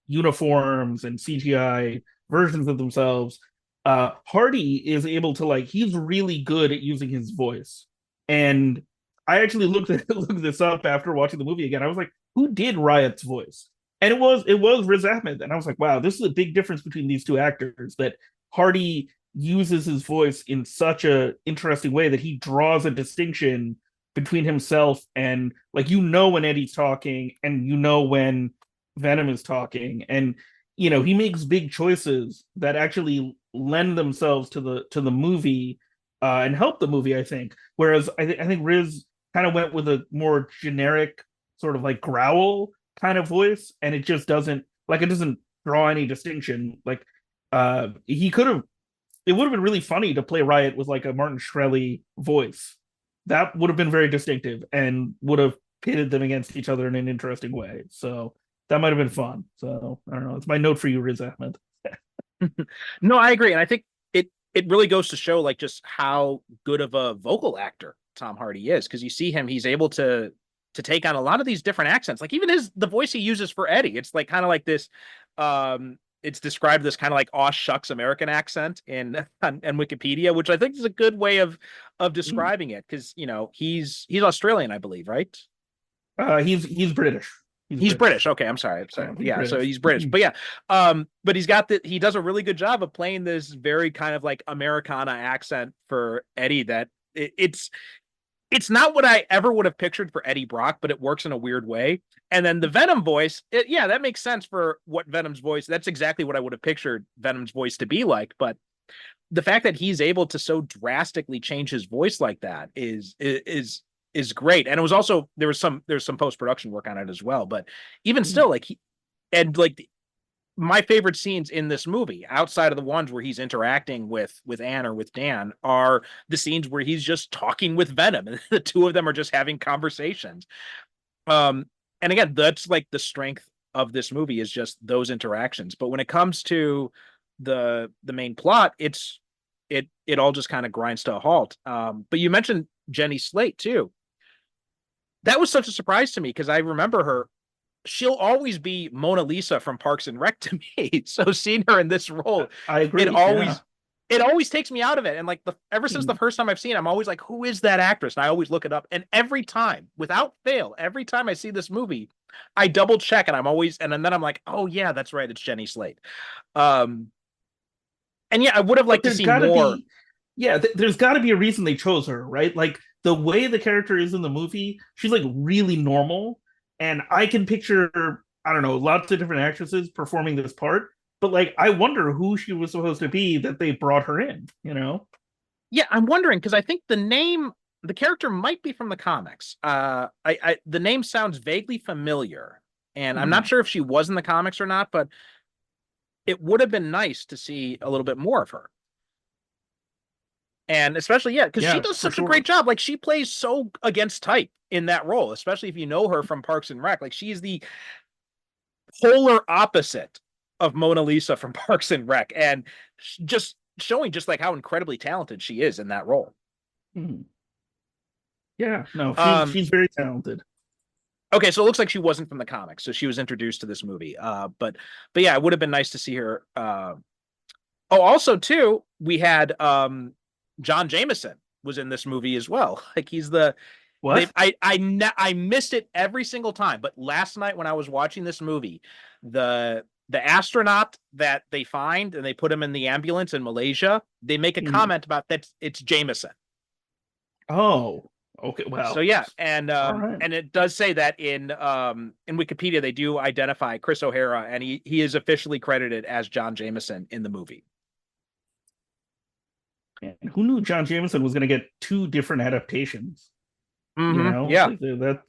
uniforms and CGI versions of themselves, Hardy is able to like he's really good at using his voice. And I actually looked this up after watching the movie again. I was like, who did Riot's voice? And it was Riz Ahmed, and I was like, wow, this is a big difference between these two actors. That Hardy uses his voice in such a interesting way that he draws a distinction between himself and like when Eddie's talking and when Venom is talking, and he makes big choices that actually lend themselves to the movie, and help the movie, I think. Whereas I think Riz kind of went with a more generic sort of like growl kind of voice, and it doesn't draw any distinction. Like he could have it would have been really funny to play Riot with like a Martin Shkreli voice. That would have been very distinctive and would have pitted them against each other in an interesting way. So that might have been fun. So I don't know. It's my note for you, Riz Ahmed. No, I agree. And I think it really goes to show like just how good of a vocal actor Tom Hardy is, because you see him, he's able to take on a lot of these different accents. Like even the voice he uses for Eddie, it's like kind of like this it's described this kind of like aw shucks American accent on Wikipedia, which I think is a good way of describing it, because he's Australian, I believe, right? He's British. He's British. Okay, I'm sorry. Yeah, British. so he's British. But yeah, but he does a really good job of playing this very kind of like Americana accent for Eddie that it's not what I ever would have pictured for Eddie Brock, but it works in a weird way. And then the Venom voice, that makes sense for what Venom's voice. That's exactly what I would have pictured Venom's voice to be like. But the fact that he's able to so drastically change his voice like that is great. And it was also there's some post-production work on it as well. But even still, like my favorite scenes in this movie, outside of the ones where he's interacting with Anne or with Dan, are the scenes where he's just talking with Venom, and the two of them are just having conversations. And again, that's like the strength of this movie is just those interactions. But when it comes to the main plot, it all just kind of grinds to a halt. But you mentioned Jenny Slate too. That was such a surprise to me because I remember her. She'll always be Mona Lisa from Parks and Rec to me. So seeing her in this role, I agree. it always it always takes me out of it. And like ever since the first time I've seen it, I'm always like, who is that actress? And I always look it up. And every time, without fail, every time I see this movie, I double check and then I'm like, oh yeah, that's right, it's Jenny Slate. And yeah, I would have liked to see more. There's got to be a reason they chose her, right? Like the way the character is in the movie, she's like really normal. And I can picture, I don't know, lots of different actresses performing this part. But like, I wonder who she was supposed to be that they brought her in, you know? Yeah, I'm wondering because I think the character might be from the comics. The name sounds vaguely familiar, and I'm not sure if she was in the comics or not, but it would have been nice to see a little bit more of her. And especially, because she does such a great job. Like she plays so against type in that role, especially if you know her from Parks and Rec. Like she's the polar opposite of Mona Lisa from Parks and Rec, and just showing just like how incredibly talented she is in that role. Yeah, no, she's very talented. Okay, so it looks like she wasn't from the comics, so she was introduced to this movie. But yeah, it would have been nice to see her. Also too, we had John Jameson was in this movie as well. Like he's the what? I missed it every single time, but last night when I was watching this movie, the astronaut that they find and they put him in the ambulance in Malaysia, they make a comment about that it's Jameson. Oh, okay. Well, so yeah, and right. And it does say that in Wikipedia they do identify Chris O'Hara, and he is officially credited as John Jameson in the movie. And who knew John Jameson was going to get 2 different adaptations? You know, yeah, like that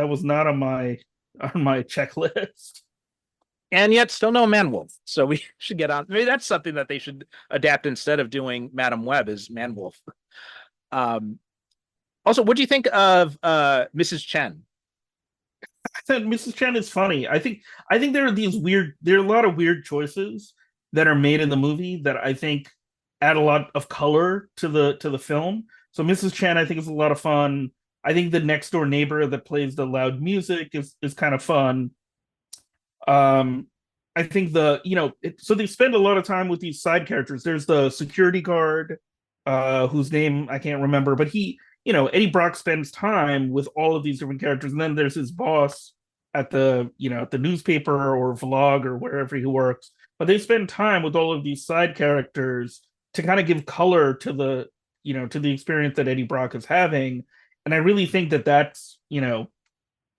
was not on my checklist. And yet still no Man-Wolf. So we should get on. Maybe that's something that they should adapt instead of doing Madam Web is Man-Wolf. Also, what do you think of Mrs. Chen? I think Mrs. Chen is funny. I think there are a lot of weird choices that are made in the movie that I think add a lot of color to the film. So Mrs. Chen, I think, is a lot of fun. I think the next door neighbor that plays the loud music is kind of fun. I think so they spend a lot of time with these side characters. There's the security guard, whose name I can't remember, but Eddie Brock spends time with all of these different characters, and then there's his boss at the newspaper or vlog or wherever he works. But they spend time with all of these side characters to kind of give color to the experience that Eddie Brock is having. And I really think that that's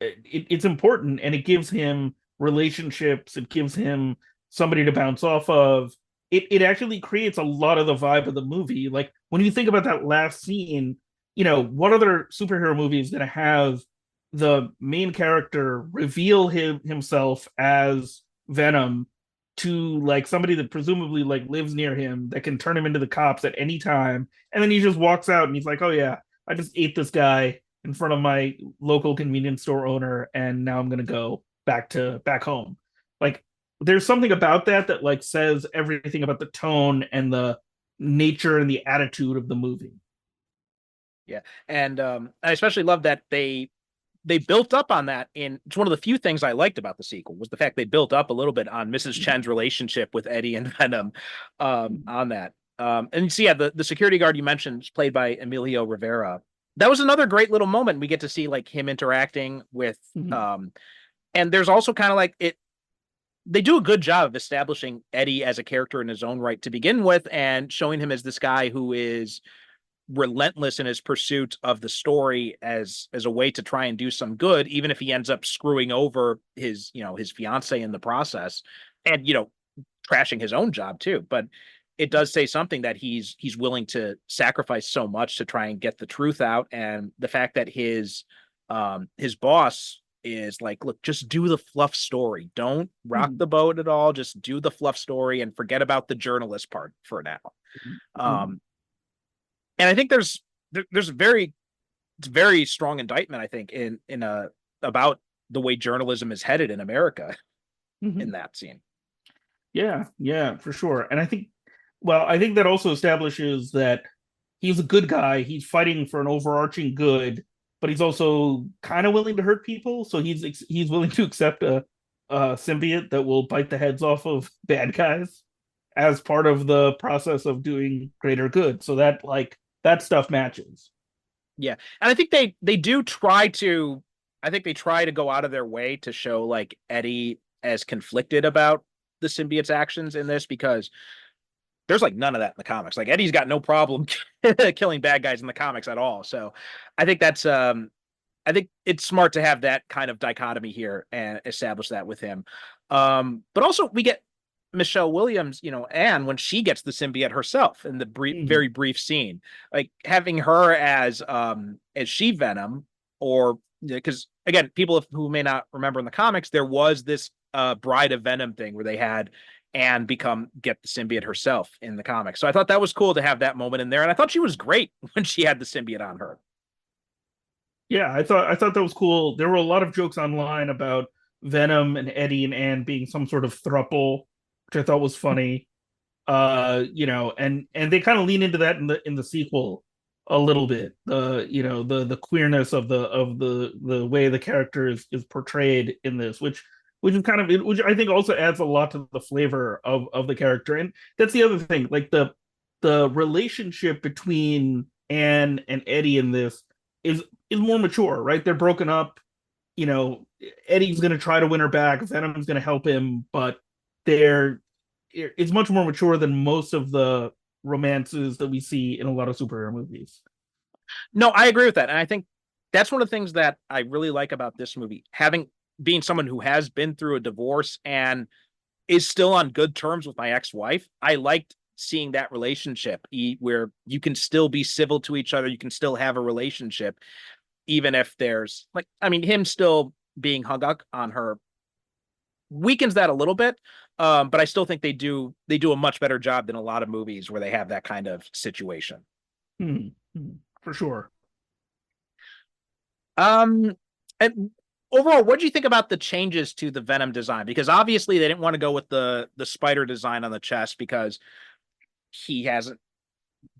it's important, and it gives him relationships. It gives him somebody to bounce off of. It actually creates a lot of the vibe of the movie. Like when you think about that last scene, what other superhero movie is going to have the main character reveal himself as Venom to like somebody that presumably like lives near him that can turn him into the cops at any time, and then he just walks out and he's like, oh yeah, I just ate this guy in front of my local convenience store owner, and now I'm gonna go back home. Like there's something about that like says everything about the tone and the nature and the attitude of the movie. Yeah, and I especially love that they built up on that. It's one of the few things I liked about the sequel was the fact they built up a little bit on Mrs. Chen's relationship with Eddie and Venom on that. And so yeah, the security guard you mentioned is played by Emilio Rivera. That was another great little moment. We get to see like him interacting with and there's also kind of like they do a good job of establishing Eddie as a character in his own right to begin with, and showing him as this guy who is relentless in his pursuit of the story as a way to try and do some good, even if he ends up screwing over his fiance in the process, and trashing his own job too. But it does say something that he's willing to sacrifice so much to try and get the truth out. And the fact that his boss is like, look, just do the fluff story, don't rock the boat at all, just do the fluff story and forget about the journalist part for now. And I think there's a very strong indictment, I think, about the way journalism is headed in America Mhm. in that scene. Yeah, for sure. And I think that also establishes that he's a good guy. He's fighting for an overarching good, but he's also kind of willing to hurt people. So he's willing to accept a symbiote that will bite the heads off of bad guys as part of the process of doing greater good. So that stuff matches. Yeah. And I think they do try to, I think they try to go out of their way to show like Eddie as conflicted about the symbiote's actions in this, because there's like none of that in the comics. Like Eddie's got no problem killing bad guys in the comics at all. So I think I think it's smart to have that kind of dichotomy here and establish that with him. But also we get Michelle Williams, Anne, when she gets the symbiote herself in the very brief scene, like having her as she Venom, or because again, people who may not remember in the comics, there was this Bride of Venom thing where they had Anne get the symbiote herself in the comics. So I thought that was cool to have that moment in there, and I thought she was great when she had the symbiote on her. Yeah, I thought that was cool. There were a lot of jokes online about Venom and Eddie and Anne being some sort of throuple, which I thought was funny. And they kind of lean into that in the sequel a little bit. The queerness of the way the character is portrayed in this, which which I think also adds a lot to the flavor of the character. And that's the other thing, like the relationship between Anne and Eddie in this is more mature, right? They're broken up. Eddie's going to try to win her back. Venom's going to help him, but it's much more mature than most of the romances that we see in a lot of superhero movies. No, I agree with that. And I think that's one of the things that I really like about this movie, being someone who has been through a divorce and is still on good terms with my ex-wife. I liked seeing that relationship where you can still be civil to each other. You can still have a relationship, even if there's him still being hung up on her weakens that a little bit. But I still think they do a much better job than a lot of movies where they have that kind of situation. For sure. And overall, what do you think about the changes to the Venom design? Because obviously they didn't want to go with the spider design on the chest because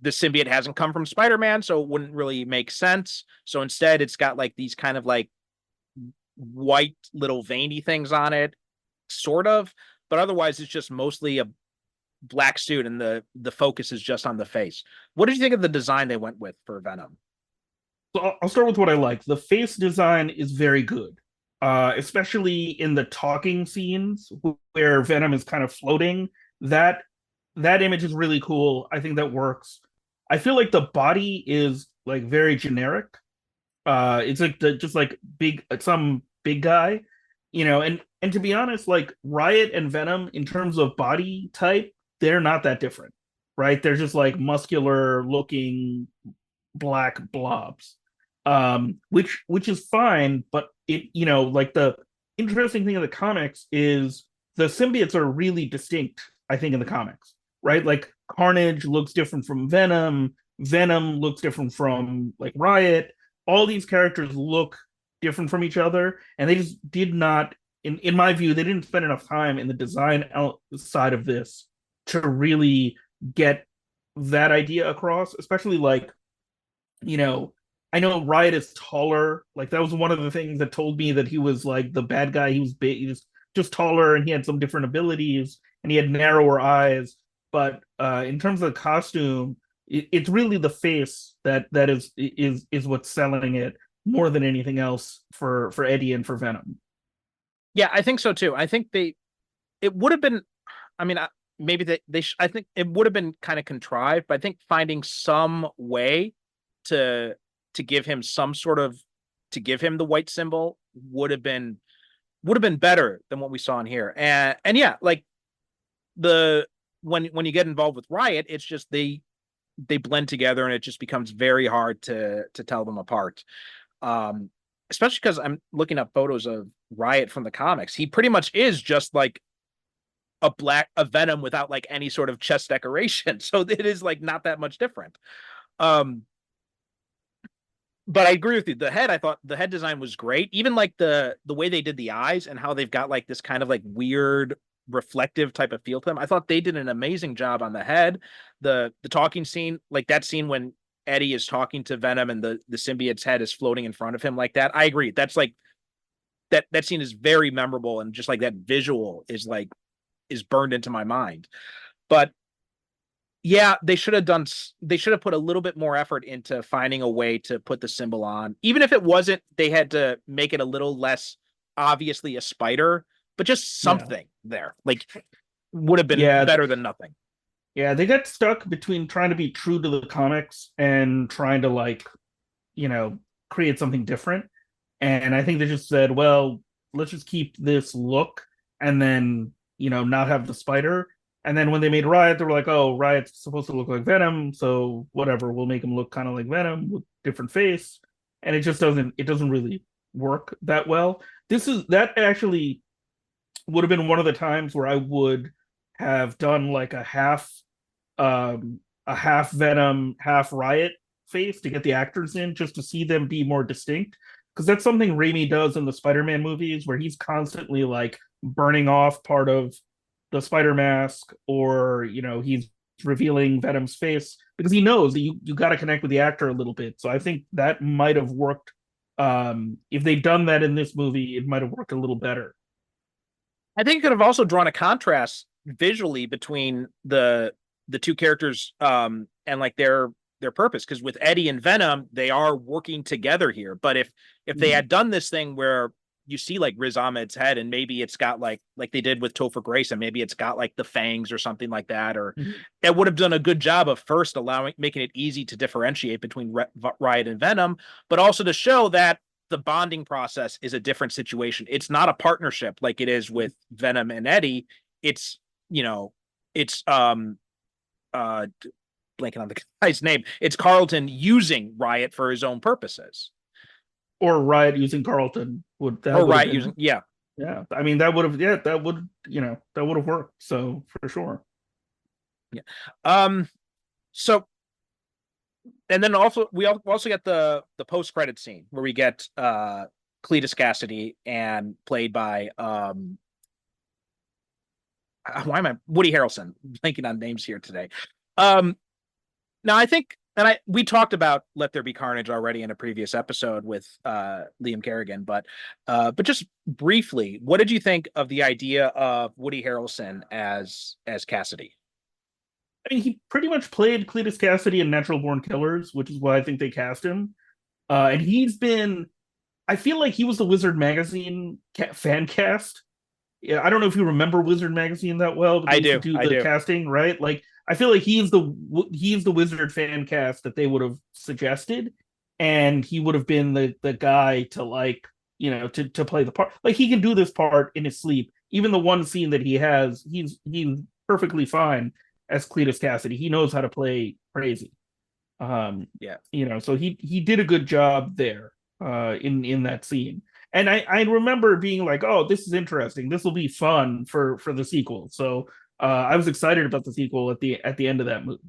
the symbiote hasn't come from Spider-Man, so it wouldn't really make sense. So instead, it's got like these kind of like white little veiny things on it, sort of, but otherwise it's just mostly a black suit, and the focus is just on the face. What did you think of the design they went with for Venom? So I'll start with what I like. The face design is very good, especially in the talking scenes where Venom is kind of floating. That image is really cool. I think that works. I feel like the body is like very generic. It's like just like some big guy, and to be honest, like Riot and Venom in terms of body type, they're not that different, right? They're just like muscular looking black blobs, which is fine. But like the interesting thing in the comics is the symbiotes are really distinct. I think in the comics, right? Like Carnage looks different from Venom. Venom looks different from like Riot. All these characters look different from each other, and they just did not, in my view, they didn't spend enough time in the design side of this to really get that idea across. Especially like, I know Riot is taller. Like that was one of the things that told me that he was like the bad guy. He was big. He was just taller, and he had some different abilities, and he had narrower eyes. But in terms of the costume, it's really the face that is what's selling it more than anything else for Eddie and for Venom. Yeah, I think so too. I think it would have been, I mean, maybe I think it would have been kind of contrived, but I think finding some way to give him to give him the white symbol would have been better than what we saw in here. And yeah, like when you get involved with Riot, it's just they blend together, and it just becomes very hard to tell them apart. Especially because I'm looking up photos of Riot from the comics. He pretty much is just like a Venom without like any sort of chest decoration. So it is like not that much different. But but I agree with you. The head, I thought the head design was great. Even like the way they did the eyes and how they've got like this kind of like weird reflective type of feel to them. I thought they did an amazing job on the head. The talking scene, like that scene when Eddie is talking to Venom and the symbiote's head is floating in front of him like that. I agree. That's like that scene is very memorable, and just like that visual is burned into my mind. But yeah, they should have put a little bit more effort into finding a way to put the symbol on. Even if it wasn't, they had to make it a little less obviously a spider, but just something there. Like would have been better than nothing. Yeah, they got stuck between trying to be true to the comics and trying to like, create something different. And I think they just said, well, let's just keep this look and then, not have the spider. And then when they made Riot, they were like, oh, Riot's supposed to look like Venom, so whatever, we'll make him look kind of like Venom with different face. And it doesn't really work that well. That actually would have been one of the times where I would have done like a half Venom, half Riot face to get the actors in, just to see them be more distinct. Because that's something Raimi does in the Spider-Man movies, where he's constantly like burning off part of the spider mask, or he's revealing Venom's face, because he knows that you got to connect with the actor a little bit. So I think that might have worked. If they'd done that in this movie, it might have worked a little better. I think it could have also drawn a contrast visually between the two characters and like their purpose, because with Eddie and Venom, they are working together here. But if they had done this thing where you see like Riz Ahmed's head, and maybe it's got like they did with Topher Grace, and maybe it's got like the fangs or something like that, or it would have done a good job of first making it easy to differentiate between Riot and Venom, but also to show that the bonding process is a different situation. It's not a partnership like it is with Venom and Eddie. It's it's blanking on the guy's name. It's Carlton using Riot for his own purposes. Or Riot using Carlton yeah. I mean, that would have worked. So for sure. Yeah. So, and then also we also get the post credit scene where we get Cletus Cassidy, and played by Woody Harrelson. I'm blanking on names here today. Now I think, and we talked about Let There Be Carnage already in a previous episode with Liam Kerrigan, but just briefly, what did you think of the idea of Woody Harrelson as Cassidy? I mean, he pretty much played Cletus Cassidy in Natural Born Killers, which is why I think they cast him. And I feel like he was the Wizard Magazine fan cast. Yeah, I don't know if you remember Wizard Magazine that well. But I do. I do. Casting, right? Like, I feel like he's the Wizard fan cast that they would have suggested, and he would have been the guy to like, to play the part. Like, he can do this part in his sleep. Even the one scene that he has, he's perfectly fine as Cletus Cassidy. He knows how to play crazy. So he did a good job there in that scene. And I remember being like, oh, this is interesting. This will be fun for the sequel. So I was excited about the sequel at the end of that movie.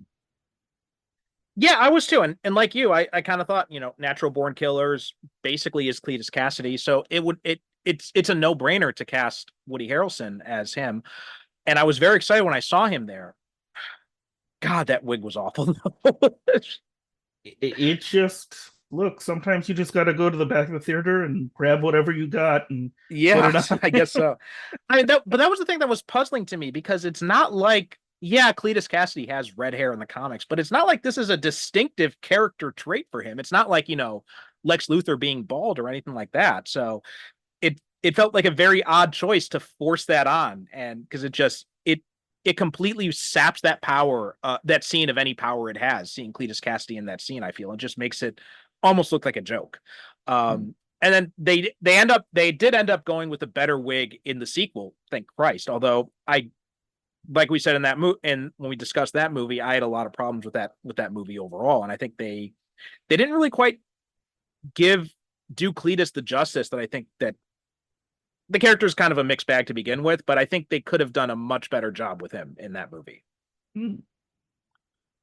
Yeah, I was too. And like you, I kind of thought, Natural Born Killers basically is Cletus Cassidy. So it's a no-brainer to cast Woody Harrelson as him. And I was very excited when I saw him there. God, that wig was awful. It just, look, sometimes you just got to go to the back of the theater and grab whatever you got and put it on. I guess so. I mean, but that was the thing that was puzzling to me, because it's not like, yeah, Cletus Cassidy has red hair in the comics, but it's not like this is a distinctive character trait for him. It's not like, Lex Luthor being bald or anything like that. So it felt like a very odd choice to force that on, and because it completely saps that power, that scene of any power it has. Seeing Cletus Cassidy in that scene, I feel, it just makes it almost look like a joke. And then they did end up going with a better wig in the sequel, thank Christ. Although like we said in that and when we discussed that movie, I had a lot of problems with that movie overall, and I think they didn't really quite do Cletus the justice that I think that the character is kind of a mixed bag to begin with, but I think they could have done a much better job with him in that movie.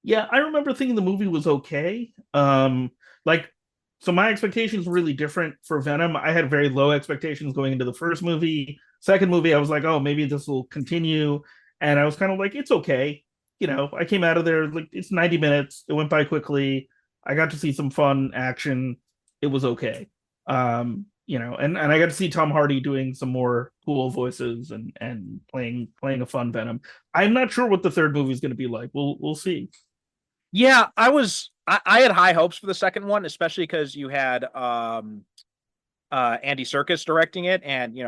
Yeah, I remember thinking the movie was okay. Like, So my expectations were really different for Venom. I had very low expectations going into the first movie. Second movie, I was like, oh, maybe this will continue. And I was kind of like, it's okay. I came out of there like it's 90 minutes. It went by quickly. I got to see some fun action. It was okay. And I got to see Tom Hardy doing some more cool voices and playing a fun Venom. I'm not sure what the third movie is going to be like. We'll see. Yeah, I had high hopes for the second one, especially because you had Andy Serkis directing it, and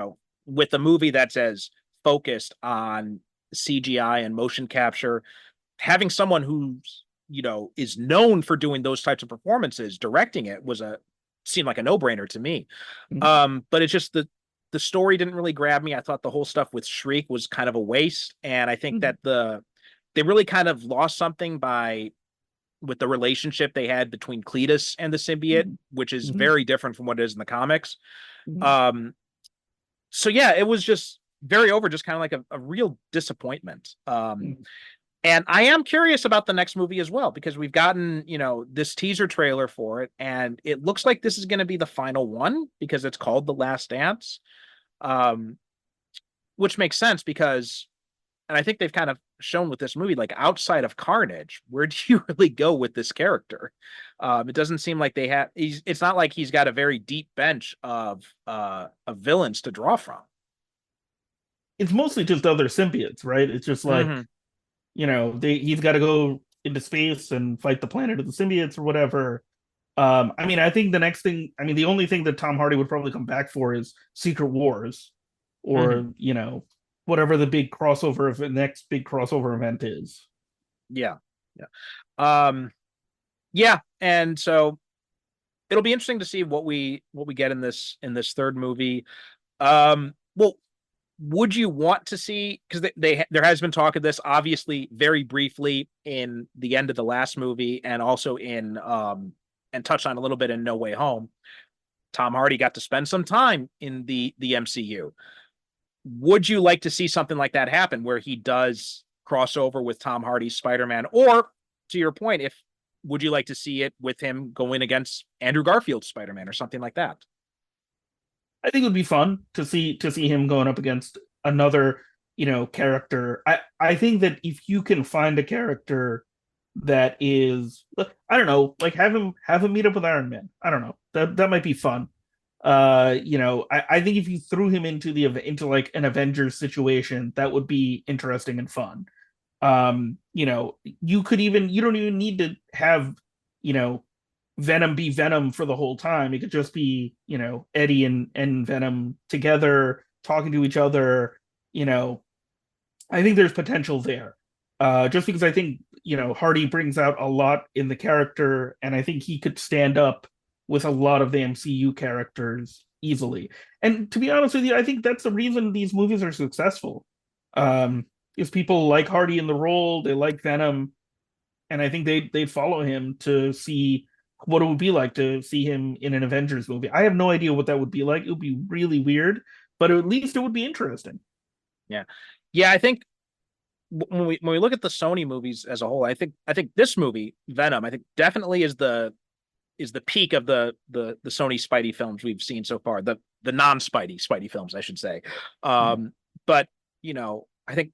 with a movie that's as focused on CGI and motion capture, having someone who's is known for doing those types of performances directing it seemed like a no-brainer to me. But it's just the story didn't really grab me. I thought the whole stuff with Shriek was kind of a waste, and I think that they really kind of lost something with the relationship they had between Cletus and the symbiote, which is very different from what it is in the comics. So yeah, it was just just kind of like a real disappointment. And I am curious about the next movie as well, because we've gotten, this teaser trailer for it, and it looks like this is going to be the final one because it's called The Last Dance, which makes sense because, and I think they've kind of shown with this movie, like outside of Carnage, where do you really go with this character? It doesn't seem like it's not like he's got a very deep bench of villains to draw from. It's mostly just other symbiotes, right? It's just like, he's got to go into space and fight the planet of the symbiotes or whatever. I think the only thing that Tom Hardy would probably come back for is Secret Wars, or whatever the next big crossover event is. Yeah. And so it'll be interesting to see what we get in this third movie. Well, would you want to see, because there has been talk of this obviously very briefly in the end of the last movie, and also in and touched on a little bit in No Way Home. Tom Hardy got to spend some time in the MCU. Would you like to see something like that happen, where he does cross over with Tom Hardy's Spider-Man? Or, to your point, would you like to see it with him going against Andrew Garfield's Spider-Man or something like that? I think it would be fun to see him going up against another, character. I think that if you can find a character that is, I don't know, like have him meet up with Iron Man. I don't know. That might be fun. I think if you threw him into like an Avengers situation, that would be interesting and fun. You don't even need to have, Venom be Venom for the whole time. It could just be, Eddie and Venom together talking to each other. I think there's potential there. Just because I think, Hardy brings out a lot in the character, and I think he could stand up with a lot of the MCU characters easily. And to be honest with you, I think that's the reason these movies are successful. Is people like Hardy in the role, they like Venom, and I think they'd follow him to see what it would be like to see him in an Avengers movie. I have no idea what that would be like. It would be really weird, but at least it would be interesting. Yeah. I think when we look at the Sony movies as a whole, I think this movie, Venom, I think definitely is the peak of the Sony Spidey films we've seen so far. The non-Spidey films, I should say. But I think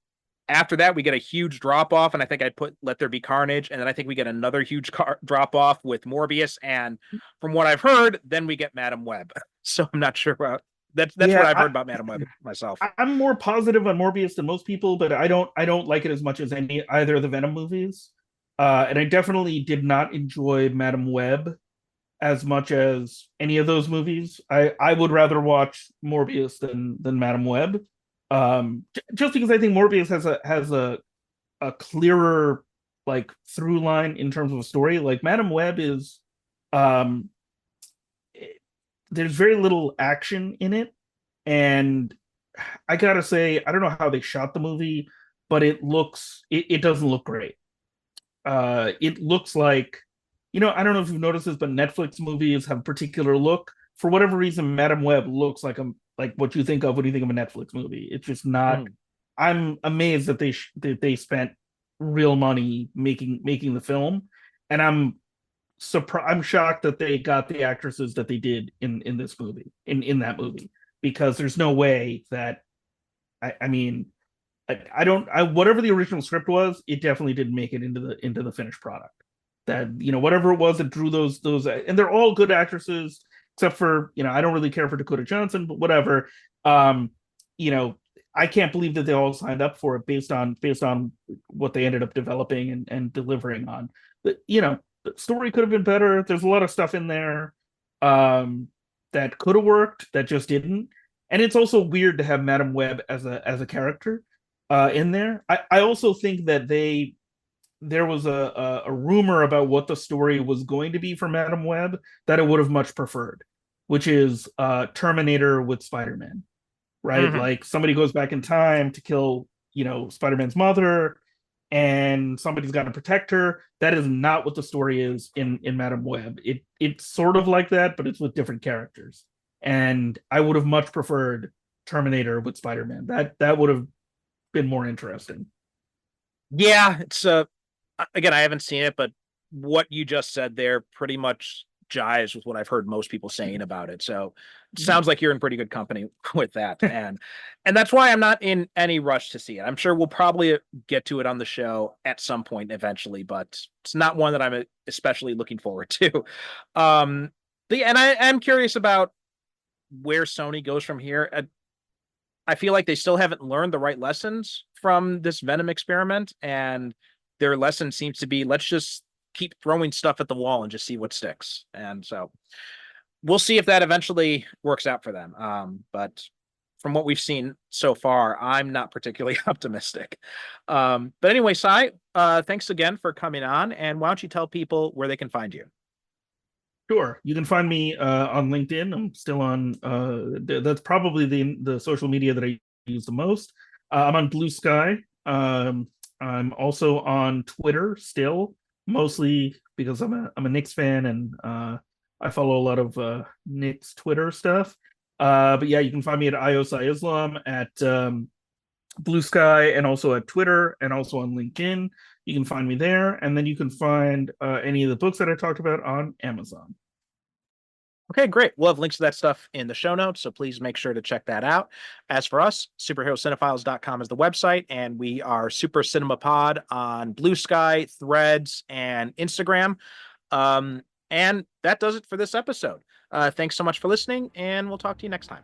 after that we get a huge drop off, and I think I'd put Let There Be Carnage, and then I think we get another huge drop off with Morbius, and from what I've heard, then we get Madam Web. So I'm not sure about that's what I've heard about Madam Web myself. I'm more positive on Morbius than most people, but I don't like it as much as either of the Venom movies. And I definitely did not enjoy Madam Web as much as any of those movies. I would rather watch Morbius than Madam Web. Just because I think Morbius has a clearer like through line in terms of a story. Like Madam Web is there's very little action in it, and I gotta say, I don't know how they shot the movie, but it doesn't look great. It looks like, I don't know if you've noticed this, but Netflix movies have a particular look. For whatever reason, Madam Web looks like what you think of when you think of a Netflix movie. It's just not. I'm amazed that they spent real money making the film, and I'm I'm shocked that they got the actresses that they did in this movie, in that movie, because there's no way that I mean I don't whatever the original script was, it definitely didn't make it into the finished product. That, whatever it was that drew those and they're all good actresses except for, I don't really care for Dakota Johnson, but whatever. You know, I can't believe that they all signed up for it based on what they ended up developing and delivering on. But, the story could have been better. There's a lot of stuff in there that could have worked that just didn't. And it's also weird to have Madam Web as a character in there. I also think that there was a rumor about what the story was going to be for Madam Web that I would have much preferred, which is Terminator with Spider-Man, right? Mhm. Like somebody goes back in time to kill, Spider-Man's mother, and somebody's got to protect her. That is not what the story is in Madam Web. It's sort of like that, but it's with different characters. And I would have much preferred Terminator with Spider-Man. That would have been more interesting. Yeah, it's again, I haven't seen it, but what you just said there pretty much jives with what I've heard most people saying about it. So it sounds like you're in pretty good company with that. And that's why I'm not in any rush to see it. I'm sure we'll probably get to it on the show at some point eventually, but it's not one that I'm especially looking forward to. And I am curious about where Sony goes from here. I feel like they still haven't learned the right lessons from this Venom experiment, and their lesson seems to be, let's just keep throwing stuff at the wall and just see what sticks. And so we'll see if that eventually works out for them. But from what we've seen so far, I'm not particularly optimistic. But anyway, Sai, thanks again for coming on. And why don't you tell people where they can find you? Sure. You can find me on LinkedIn. I'm still on. That's probably the social media that I use the most. I'm on Blue Sky. I'm also on Twitter still, mostly because I'm a Knicks fan and I follow a lot of Knicks Twitter stuff. But yeah, you can find me at IOSI Islam at Blue Sky and also at Twitter and also on LinkedIn. You can find me there, and then you can find any of the books that I talked about on Amazon. Okay, great. We'll have links to that stuff in the show notes, so please make sure to check that out. As for us, superherocinephiles.com is the website, and we are Super Cinema Pod on Blue Sky, Threads, and Instagram. And that does it for this episode. Thanks so much for listening, and we'll talk to you next time.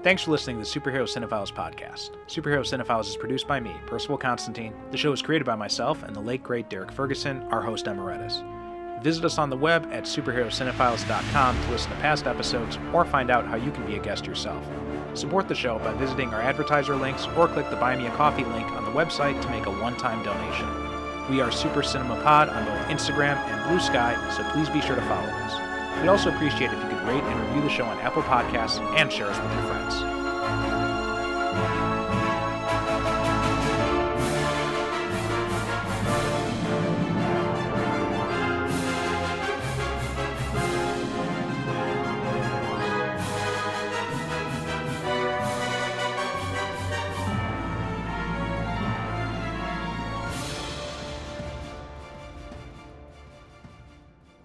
Thanks for listening to the Superhero Cinephiles podcast. Superhero Cinephiles is produced by me, Percival Constantine. The show is created by myself and the late great Derek Ferguson, our host emeritus. Visit us on the web at superherocinephiles.com to listen to past episodes or find out how you can be a guest yourself. Support the show by visiting our advertiser links or click the Buy Me a Coffee link on the website to make a one-time donation. We are Super Cinema Pod on both Instagram and Blue Sky, so please be sure to follow us. We'd also appreciate if you could rate and review the show on Apple Podcasts and share us with your friends.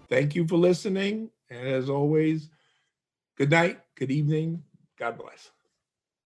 Thank you for listening. And as always, good night, good evening. God bless.